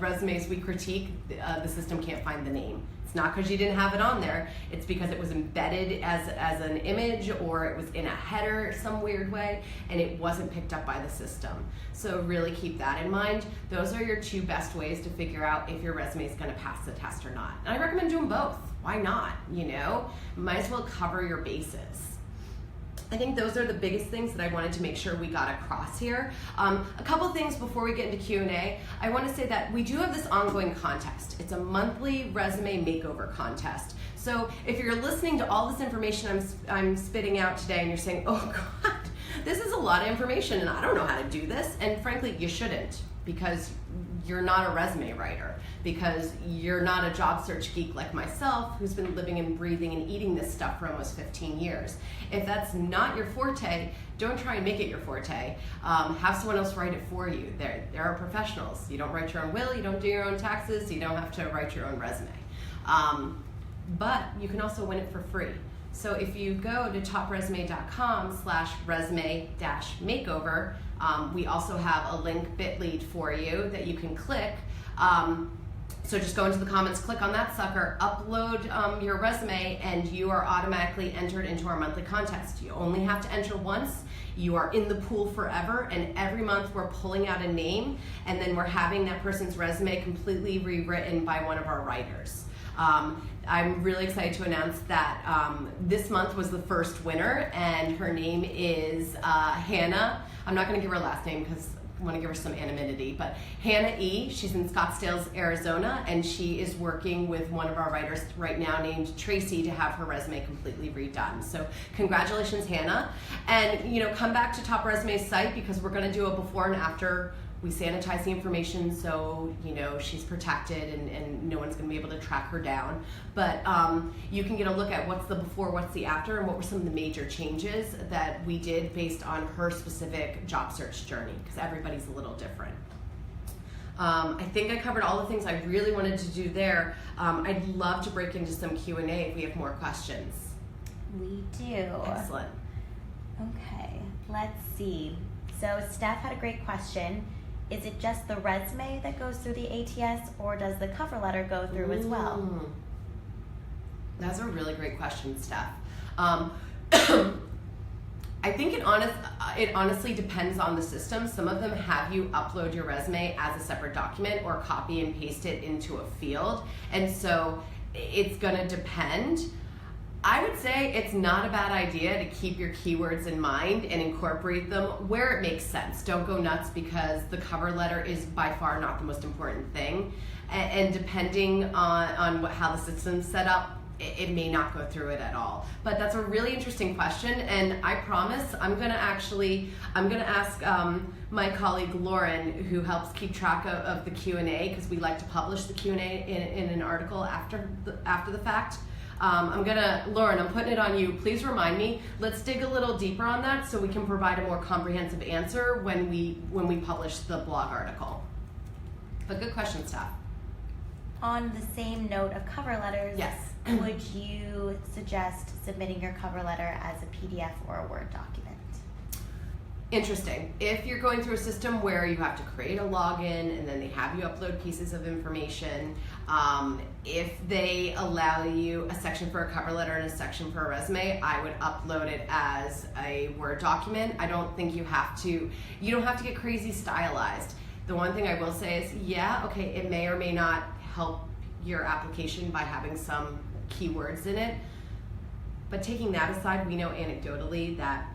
resumes we critique, the system can't find the name. It's not because you didn't have it on there, it's because it was embedded as an image, or it was in a header some weird way, and it wasn't picked up by the system. So really keep that in mind. Those are your 2 best ways to figure out if your resume is going to pass the test or not. And I recommend doing both. Why not? Might as well cover your bases. I think those are the biggest things that I wanted to make sure we got across here. A couple things before we get into Q&A. I want to say that we do have this ongoing contest. It's a monthly resume makeover contest. So if you're listening to all this information I'm spitting out today, and you're saying, oh God, this is a lot of information and I don't know how to do this, and frankly, you shouldn't, because you're not a resume writer, because you're not a job search geek like myself, who's been living and breathing and eating this stuff for almost 15 years. If that's not your forte, don't try and make it your forte. Have someone else write it for you. There are professionals. You don't write your own will, you don't do your own taxes, you don't have to write your own resume. But you can also win it for free. So if you go to topresume.com/resume-makeover, we also have a link bit.ly for you that you can click. So just go into the comments, click on that sucker, upload your resume, and you are automatically entered into our monthly contest. You only have to enter once. You are in the pool forever, and every month we're pulling out a name, and then we're having that person's resume completely rewritten by one of our writers. I'm really excited to announce that this month was the first winner, and her name is Hannah. I'm not going to give her a last name because I want to give her some anonymity, but Hannah E. She's in Scottsdale, Arizona, and she is working with one of our writers right now named Tracy to have her resume completely redone. So congratulations, Hannah. And come back to TopResume's site, because we're going to do a before and after. We sanitize the information so she's protected and no one's going to be able to track her down. But you can get a look at what's the before, what's the after, and what were some of the major changes that we did based on her specific job search journey, because everybody's a little different. I think I covered all the things I really wanted to do there. I'd love to break into some Q&A if we have more questions. We do. Excellent. Okay, let's see. So Steph had a great question. Is it just the resume that goes through the ATS, or does the cover letter go through as well? That's a really great question, Steph. I think it honestly depends on the system. Some of them have you upload your resume as a separate document or copy and paste it into a field, and so it's gonna depend. I would say it's not a bad idea to keep your keywords in mind and incorporate them where it makes sense. Don't go nuts, because the cover letter is by far not the most important thing. And depending on how the system's set up, it may not go through it at all. But that's a really interesting question, and I promise I'm gonna ask my colleague Lauren, who helps keep track of the Q&A, because we like to publish the Q&A in an article after the fact. Lauren, I'm putting it on you. Please remind me. Let's dig a little deeper on that so we can provide a more comprehensive answer when we publish the blog article. But good question, Steph. On the same note of cover letters, yes. Would you suggest submitting your cover letter as a PDF or a Word document? Interesting. If you're going through a system where you have to create a login and then they have you upload pieces of information, if they allow you a section for a cover letter and a section for a resume, I would upload it as a Word document. I don't think you don't have to get crazy stylized. The one thing I will say is, it may or may not help your application by having some keywords in it. But taking that aside, we know anecdotally that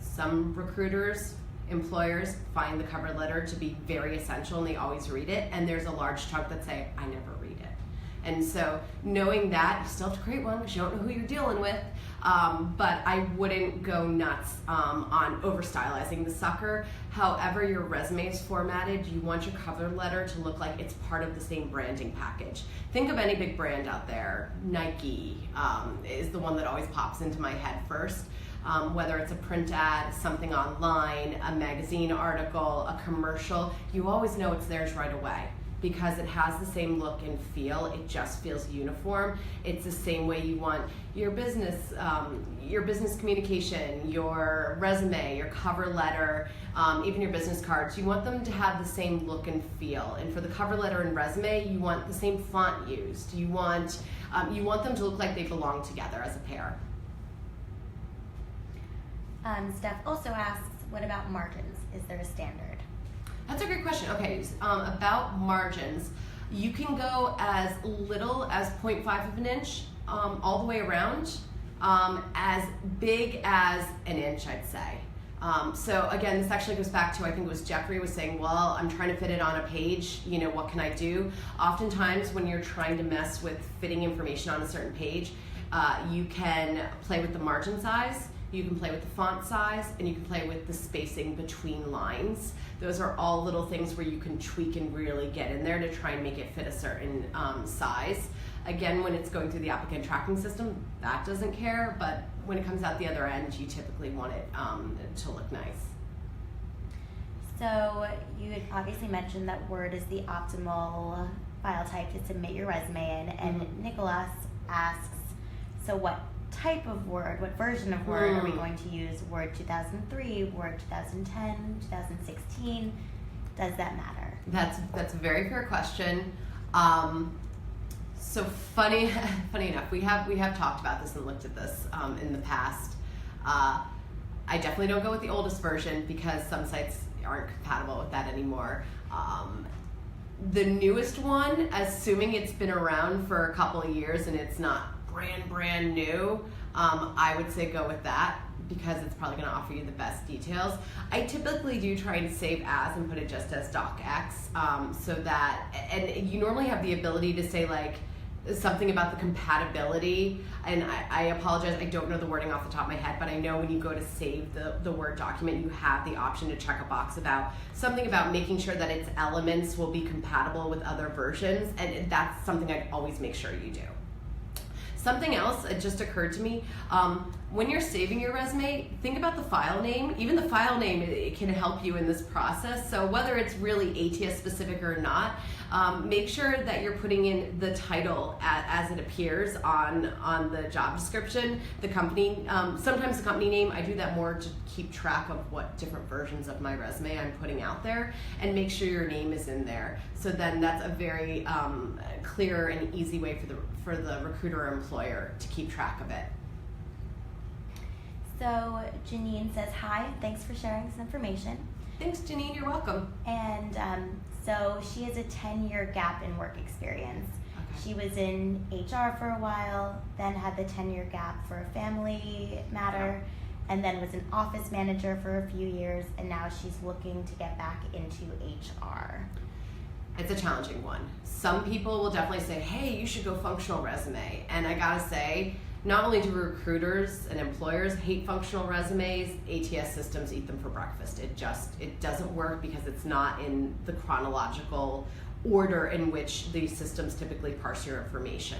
some recruiters, employers find the cover letter to be very essential and they always read it, and there's a large chunk that say, I never read it. And so knowing that, you still have to create one because you don't know who you're dealing with, but I wouldn't go nuts on over stylizing the sucker. However your resume is formatted, you want your cover letter to look like it's part of the same branding package. Think of any big brand out there. Nike is the one that always pops into my head first. Whether it's a print ad, something online, a magazine article, a commercial, you always know it's theirs right away because it has the same look and feel. It just feels uniform. It's the same way you want your business communication, your resume, your cover letter, even your business cards. You want them to have the same look and feel. And for the cover letter and resume, you want the same font used. You want them to look like they belong together as a pair. Steph also asks, what about margins? Is there a standard? That's a great question. Okay, about margins, you can go as little as 0.5 of an inch all the way around, as big as an inch, I'd say. So again, this actually goes back to, I think it was Jeffrey was saying, well, I'm trying to fit it on a page, what can I do? Oftentimes when you're trying to mess with fitting information on a certain page, you can play with the margin size. You can play with the font size, and you can play with the spacing between lines. Those are all little things where you can tweak and really get in there to try and make it fit a certain size. Again, when it's going through the applicant tracking system, that doesn't care, but when it comes out the other end, you typically want it to look nice. So you had obviously mentioned that Word is the optimal file type to submit your resume in, and Nicholas asks, so what type of Word, what version of Word are we going to use? Word 2003, Word 2010, 2016? Does that matter? That's a very fair question. So funny enough, we have talked about this and looked at this in the past. I definitely don't go with the oldest version because some sites aren't compatible with that anymore. The newest one, assuming it's been around for a couple of years and it's not brand new, I would say go with that because it's probably going to offer you the best details. I typically do try and save as and put it just as docx, so that, and you normally have the ability to say like something about the compatibility, and I apologize, I don't know the wording off the top of my head, but I know when you go to save the Word document, you have the option to check a box about something about making sure that its elements will be compatible with other versions, and that's something I'd always make sure you do. Something else, it just occurred to me, when you're saving your resume, think about the file name. Even the file name, it can help you in this process. So whether it's really ATS specific or not, make sure that you're putting in the title as it appears on the job description, the company, sometimes the company name. I do that more to keep track of what different versions of my resume I'm putting out there, and make sure your name is in there. So then that's a very clear and easy way for the recruiter or employer to keep track of it. So Janine says, hi, thanks for sharing this information. Thanks, Janine, you're welcome. And so she has a 10-year gap in work experience. Okay. She was in HR for a while, then had the 10-year gap for a family matter, and then was an office manager for a few years, and now she's looking to get back into HR. It's a challenging one. Some people will definitely say, hey, you should go functional resume. And I gotta say, not only do recruiters and employers hate functional resumes, ATS systems eat them for breakfast. It doesn't work because it's not in the chronological order in which these systems typically parse your information.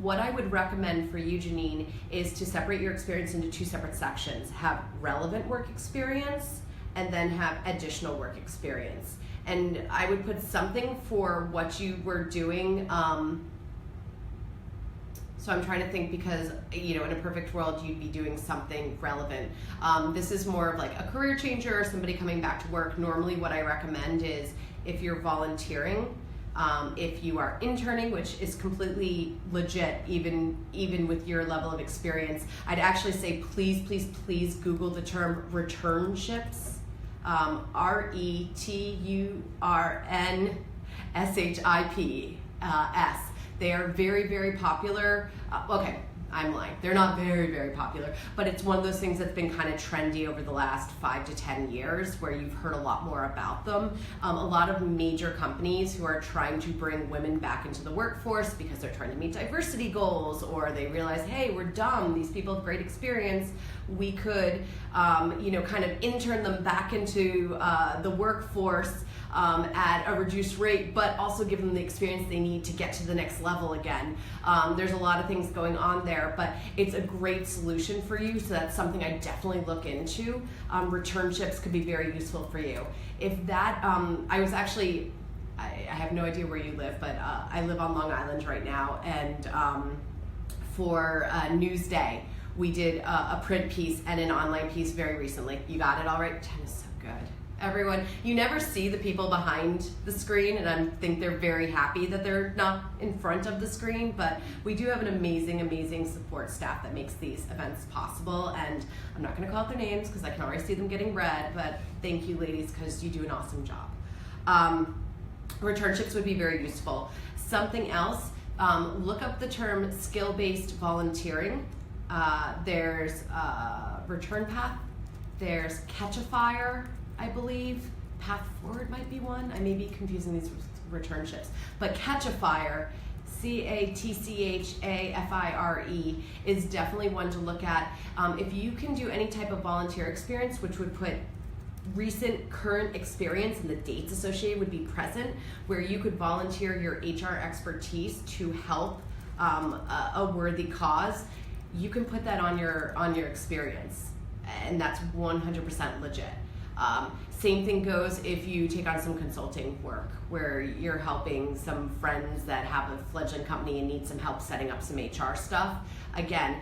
What I would recommend for you, Janine, is to separate your experience into two separate sections. Have relevant work experience and then have additional work experience. And I would put something for what you were doing. So I'm trying to think, because, you know, in a perfect world, you'd be doing something relevant. This is more of like a career changer or somebody coming back to work. Normally what I recommend is if you're volunteering, if you are interning, which is completely legit, even with your level of experience, I'd actually say please Google the term returnships, RETURNSHIPS. They are very, very popular. Okay, I'm lying. They're not very, very popular, but it's one of those things that's been kind of trendy over the last 5 to 10 years where you've heard a lot more about them. A lot of major companies who are trying to bring women back into the workforce because they're trying to meet diversity goals, or they realize, hey, we're dumb, these people have great experience, we could kind of intern them back into the workforce at a reduced rate, but also give them the experience they need to get to the next level again. There's a lot of things going on there, but it's a great solution for you, so that's something I definitely look into. Returnships could be very useful for you. If that, I have no idea where you live, but I live on Long Island right now, and for Newsday, we did a print piece and an online piece very recently. You got it all right? 10 is so good. Everyone, you never see the people behind the screen, and I think they're very happy that they're not in front of the screen, but we do have an amazing support staff that makes these events possible, and I'm not gonna call out their names because I can already see them getting red, but thank you, ladies, because you do an awesome job. Returnships would be very useful. Something else, look up the term skill-based volunteering. There's Return Path, there's Catch-a-Fire, I believe. Path Forward might be one. I may be confusing these with returnships. But Catch-a-Fire, CATCHAFIRE, is definitely one to look at. If you can do any type of volunteer experience, which would put recent current experience and the dates associated would be present, where you could volunteer your HR expertise to help a worthy cause, you can put that on your experience, and that's 100% legit. Same thing goes if you take on some consulting work where you're helping some friends that have a fledgling company and need some help setting up some HR stuff. Again,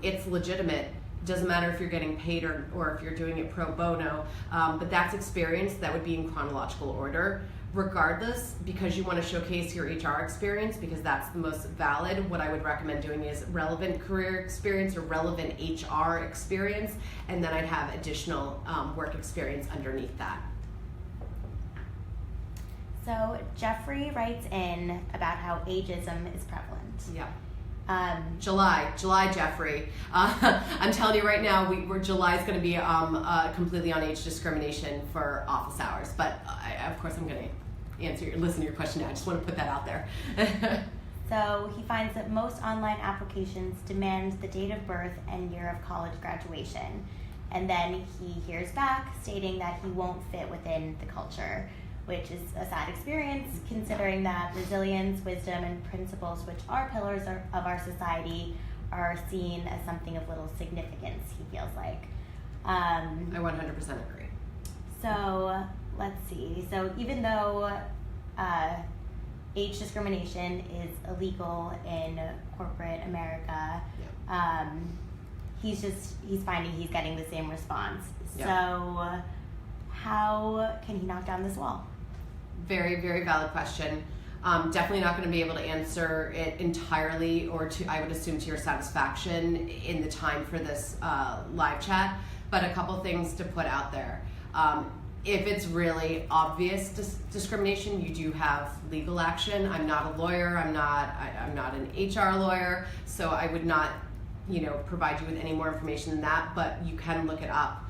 it's legitimate. Doesn't matter if you're getting paid or if you're doing it pro bono, but that's experience that would be in chronological order. Regardless, because you want to showcase your HR experience, because that's the most valid, what I would recommend doing is relevant career experience or relevant HR experience, and then I'd have additional work experience underneath that. So Jeffrey writes in about how ageism is prevalent. Yeah. July, Jeffrey. I'm telling you right now, July is going to be completely on age discrimination for office hours. But of course, I'm going to listen to your question now. I just want to put that out there. So he finds that most online applications demand the date of birth and year of college graduation, and then he hears back stating that he won't fit within the culture, which is a sad experience considering that resilience, wisdom, and principles, which are pillars of our society, are seen as something of little significance, he feels like. I 100% agree. So let's see. So even though age discrimination is illegal in corporate America, he's finding he's getting the same response. Yeah. So how can he knock down this wall? Very, very valid question. Definitely not going to be able to answer it entirely, or I would assume to your satisfaction in the time for this live chat, but a couple things to put out there. If it's really obvious discrimination, you do have legal action. I'm not a lawyer. I'm not an HR lawyer, so I would not, provide you with any more information than that. But you can look it up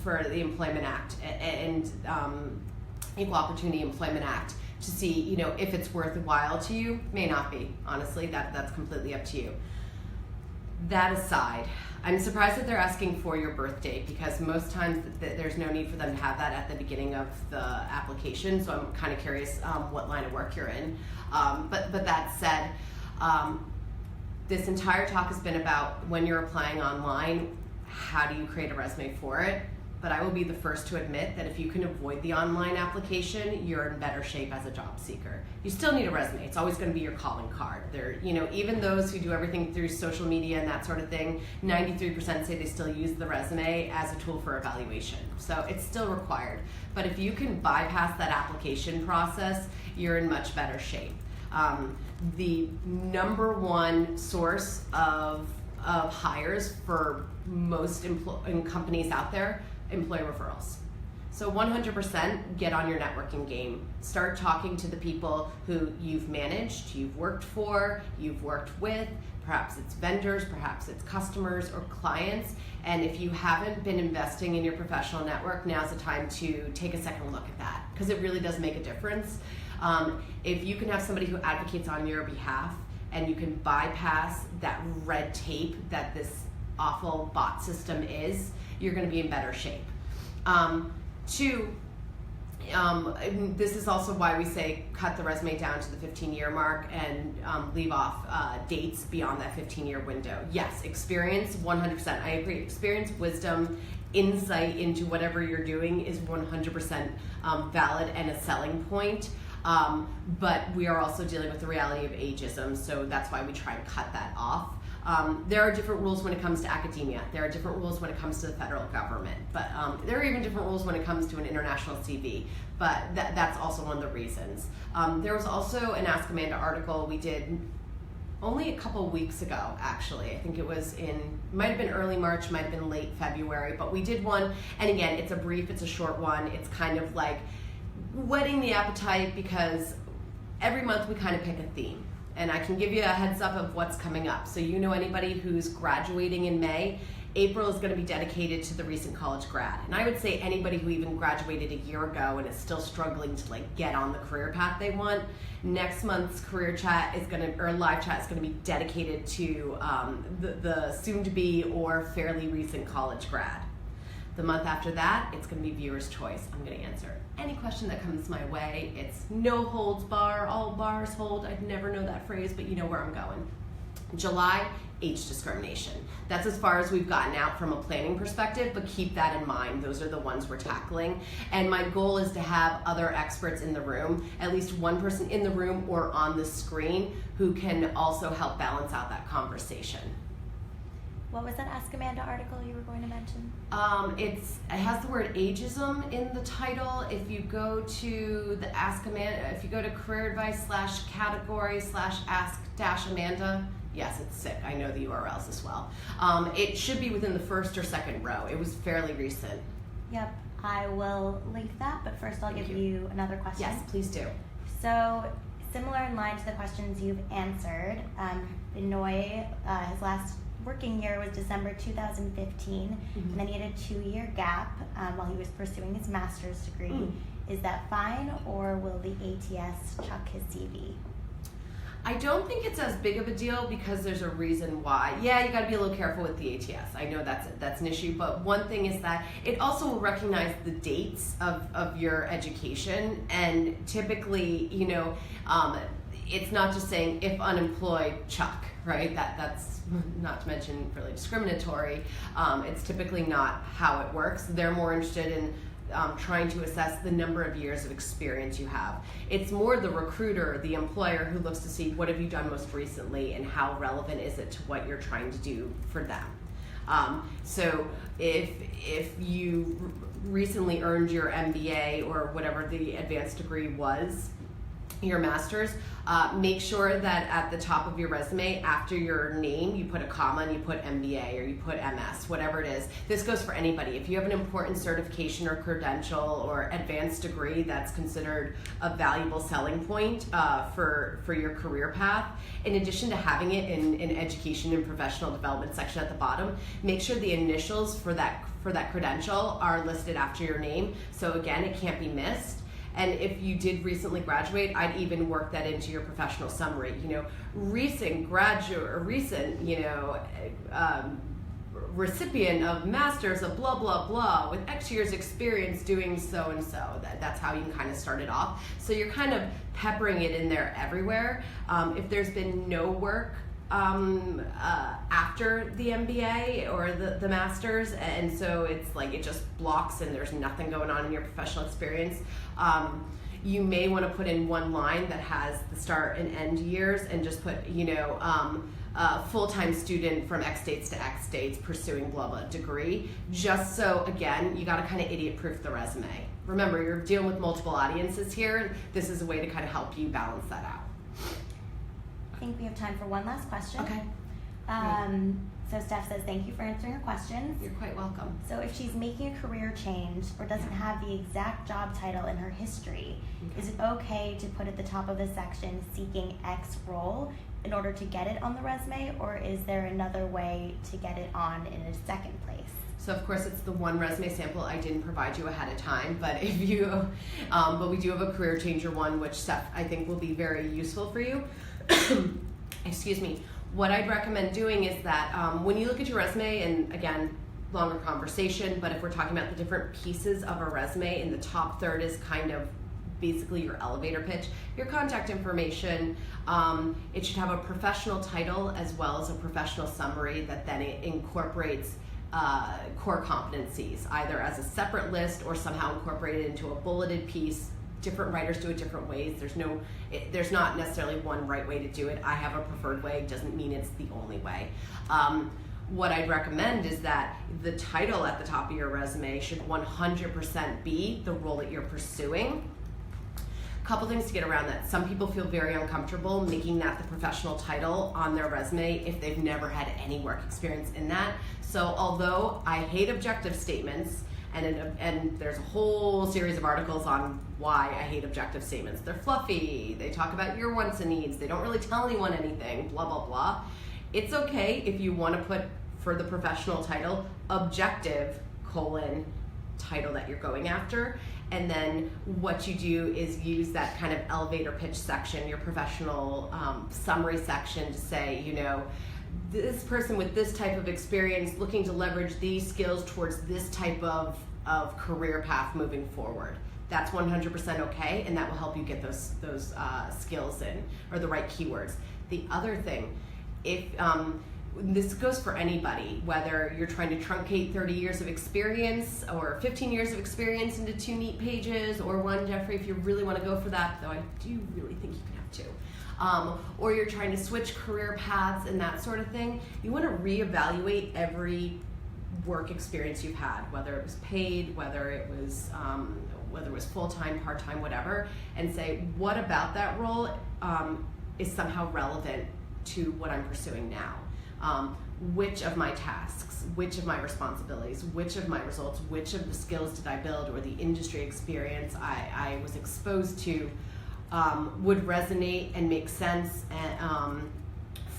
for the Employment Act and Equal Opportunity Employment Act to see, if it's worthwhile to you. May not be, honestly. That's completely up to you. That aside, I'm surprised that they're asking for your birth date, because most times there's no need for them to have that at the beginning of the application. So I'm kind of curious what line of work you're in. But that said, this entire talk has been about when you're applying online, how do you create a resume for it? But I will be the first to admit that if you can avoid the online application, you're in better shape as a job seeker. You still need a resume. It's always going to be your calling card. Even those who do everything through social media and that sort of thing, 93% say they still use the resume as a tool for evaluation. So it's still required. But if you can bypass that application process, you're in much better shape. The number one source of hires for most companies out there, employee referrals. So 100% get on your networking game. Start talking to the people who you've managed, you've worked for, you've worked with. Perhaps it's vendors, perhaps it's customers or clients. And if you haven't been investing in your professional network, now's the time to take a second look at that, because it really does make a difference. If you can have somebody who advocates on your behalf, and you can bypass that red tape that this awful bot system is, you're going to be in better shape. Two, this is also why we say cut the resume down to the 15-year mark and leave off dates beyond that 15-year window. Yes, experience, 100%. I agree. Experience, wisdom, insight into whatever you're doing is 100% valid and a selling point. But we are also dealing with the reality of ageism, so that's why we try and cut that off. There are different rules when it comes to academia. There are different rules when it comes to the federal government. But there are even different rules when it comes to an international CV. But that's also one of the reasons. There was also an Ask Amanda article we did only a couple weeks ago, actually. I think it was might have been early March, might have been late February. But we did one, and again, it's a short one. It's kind of like whetting the appetite, because every month we kind of pick a theme. And I can give you a heads up of what's coming up. So anybody who's graduating in May, April is going to be dedicated to the recent college grad. And I would say anybody who even graduated a year ago and is still struggling to get on the career path they want. Next month's live chat is going to be dedicated to the soon-to-be or fairly recent college grad. The month after that, it's going to be viewer's choice. I'm going to answer any question that comes my way. It's no holds bar, all bars hold. I'd never know that phrase, but you know where I'm going. July, age discrimination. That's as far as we've gotten out from a planning perspective, but keep that in mind. Those are the ones we're tackling. And my goal is to have other experts in the room, at least one person in the room or on the screen, who can also help balance out that conversation. What was that Ask Amanda article you were going to mention? It has the word ageism in the title. If you go to the Ask Amanda, if you go to career advice /category/ask-Amanda, yes, it's sick. I know the URLs as well. It should be within the first or second row. It was fairly recent. Yep, I will link that, but first I'll give you another question. Yes, please do. So, similar in line to the questions you've answered, Benoit, his last working year was December 2015, and then he had a 2-year gap while he was pursuing his master's degree. Is that fine, or will the ATS chuck his CV? I don't think it's as big of a deal, because there's a reason why. Yeah, you got to be a little careful with the ATS. I know that's an issue, but one thing is that it also will recognize the dates of your education, and typically, it's not just saying if unemployed, Chuck, right? That's not to mention really discriminatory. It's typically not how it works. They're more interested in trying to assess the number of years of experience you have. It's more the recruiter, the employer, who looks to see what have you done most recently and how relevant is it to what you're trying to do for them. So if you recently earned your MBA or whatever the advanced degree was, your master's, make sure that at the top of your resume, after your name, you put a comma and you put MBA or you put MS, whatever it is. This goes for anybody. If you have an important certification or credential or advanced degree that's considered a valuable selling point for your career path, in addition to having it in education and professional development section at the bottom, make sure the initials for that credential are listed after your name. So again, it can't be missed. And if you did recently graduate, I'd even work that into your professional summary. Recent graduate or recent, recipient of masters of blah, blah, blah with X years experience doing so and so. That's how you can kind of start it off. So you're kind of peppering it in there everywhere. If there's been no work after the MBA or the master's, and so it's like it just blocks and there's nothing going on in your professional experience, you may want to put in one line that has the start and end years and just put full-time student from X dates to X dates pursuing blah blah degree, just so again you got to kind of idiot-proof the resume. Remember, you're dealing with multiple audiences here. This is a way to kind of help you balance that out. I think we have time for one last question. Okay. So Steph says, thank you for answering her questions. You're quite welcome. So if she's making a career change or doesn't have the exact job title in her history, is it okay to put at the top of the section seeking X role in order to get it on the resume, or is there another way to get it on in a second place? So of course it's the one resume sample I didn't provide you ahead of time, but if you, but we do have a career changer one, which Steph I think will be very useful for you. Excuse me. What I'd recommend doing is that when you look at your resume, and again, longer conversation, but if we're talking about the different pieces of a resume, in the top third is kind of basically your elevator pitch, your contact information. It should have a professional title as well as a professional summary that then it incorporates core competencies, either as a separate list or somehow incorporated into a bulleted piece. Different writers do it different ways. There's not necessarily one right way to do it. I have a preferred way, doesn't mean it's the only way. What I'd recommend is that the title at the top of your resume should 100% be the role that you're pursuing. A couple things to get around that. Some people feel very uncomfortable making that the professional title on their resume if they've never had any work experience in that. So although I hate objective statements, and there's a whole series of articles on why I hate objective statements. They're fluffy, they talk about your wants and needs, they don't really tell anyone anything, blah, blah, blah. It's okay if you want to put, for the professional title, objective, title that you're going after, and then what you do is use that kind of elevator pitch section, your professional summary section, to say, this person with this type of experience looking to leverage these skills towards this type of career path moving forward. That's 100% okay, and that will help you get those skills in, or the right keywords. The other thing, if this goes for anybody, whether you're trying to truncate 30 years of experience or 15 years of experience into 2 neat pages, or one, Jeffrey, if you really want to go for that, though I do really think you can have 2. Or you're trying to switch career paths and that sort of thing, you want to reevaluate every work experience you've had, whether it was paid, whether it was full-time, part-time, whatever, and say, what about that role is somehow relevant to what I'm pursuing now? Which of my tasks, which of my responsibilities, which of my results, which of the skills did I build, or the industry experience I was exposed to would resonate and make sense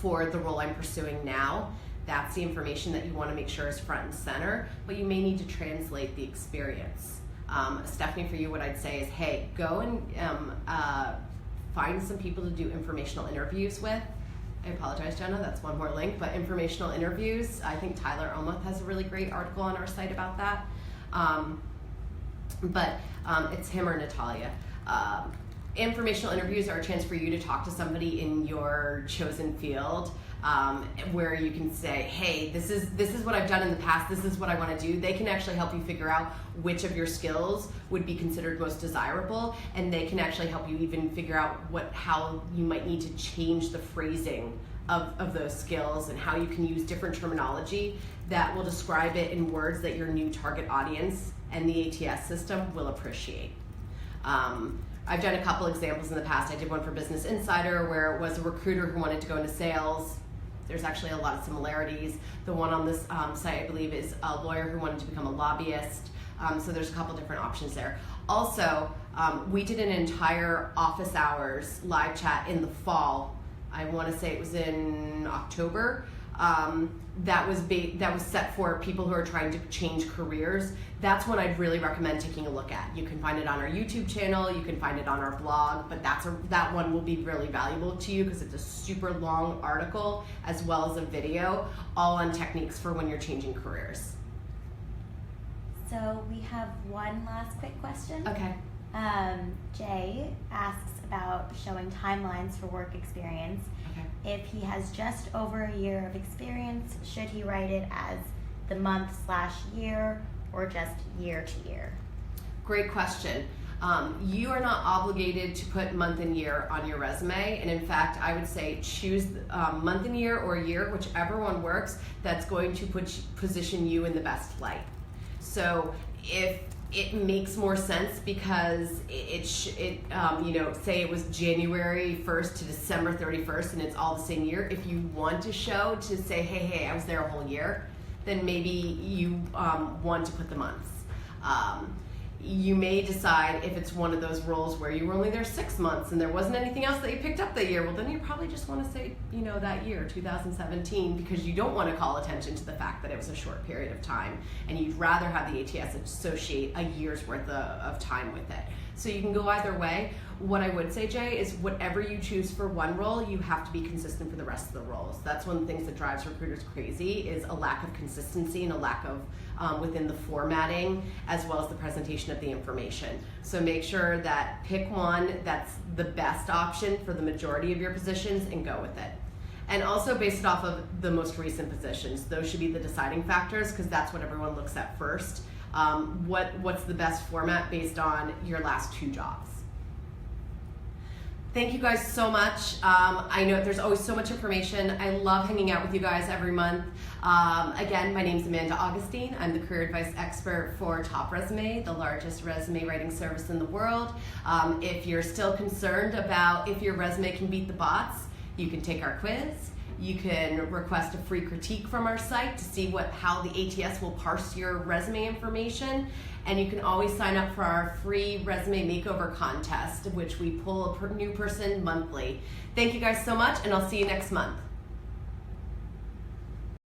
for the role I'm pursuing now. That's the information that you want to make sure is front and center, but you may need to translate the experience. Stephanie, for you, what I'd say is, hey, go and find some people to do informational interviews with. I apologize, Jenna, that's one more link, but informational interviews. I think Tyler Omuth has a really great article on our site about that. But it's him or Natalia. informational interviews are a chance for you to talk to somebody in your chosen field, where you can say, hey, this is what I've done in the past, this is what I want to do. They can actually help you figure out which of your skills would be considered most desirable, and they can actually help you even figure out how you might need to change the phrasing of those skills, and how you can use different terminology that will describe it in words that your new target audience and the ATS system will appreciate. I've done a couple examples in the past. I did one for Business Insider where it was a recruiter who wanted to go into sales. There's actually a lot of similarities. The one on this site, I believe, is a lawyer who wanted to become a lobbyist. So there's a couple different options there. Also, we did an entire office hours live chat in the fall. I want to say it was in October. That was set for people who are trying to change careers. That's one I'd really recommend taking a look at. You can find it on our YouTube channel, you can find it on our blog, but that one will be really valuable to you because it's a super long article as well as a video, all on techniques for when you're changing careers. So we have one last quick question. Okay. Jay asks about showing timelines for work experience. Okay. If he has just over a year of experience, should he write it as the month/year or just year to year? Great question. You are not obligated to put month and year on your resume, and in fact, I would say choose month and year or year, whichever one works, that's going to position you in the best light. So if it makes more sense because say it was January 1st to December 31st and it's all the same year, if you want to show to say, hey, I was there a whole year, then maybe you want to put the months. You may decide if it's one of those roles where you were only there 6 months and there wasn't anything else that you picked up that year, well then you probably just want to say, that year, 2017, because you don't want to call attention to the fact that it was a short period of time, and you'd rather have the ATS associate a year's worth of time with it. So you can go either way. What I would say, Jay, is whatever you choose for one role, you have to be consistent for the rest of the roles. That's one of the things that drives recruiters crazy, is a lack of consistency and a lack of within the formatting as well as the presentation of the information. So make sure that pick one that's the best option for the majority of your positions and go with it. And also base it off of the most recent positions. Those should be the deciding factors because that's what everyone looks at first. What's the best format based on your last 2 jobs? Thank you guys so much. I know there's always so much information. I love hanging out with you guys every month. Again, my name is Amanda Augustine. I'm the career advice expert for TopResume, the largest resume writing service in the world. If you're still concerned about if your resume can beat the bots, you can take our quiz. You can request a free critique from our site to see how the ATS will parse your resume information. And you can always sign up for our free resume makeover contest, which we pull a new person monthly. Thank you guys so much, and I'll see you next month.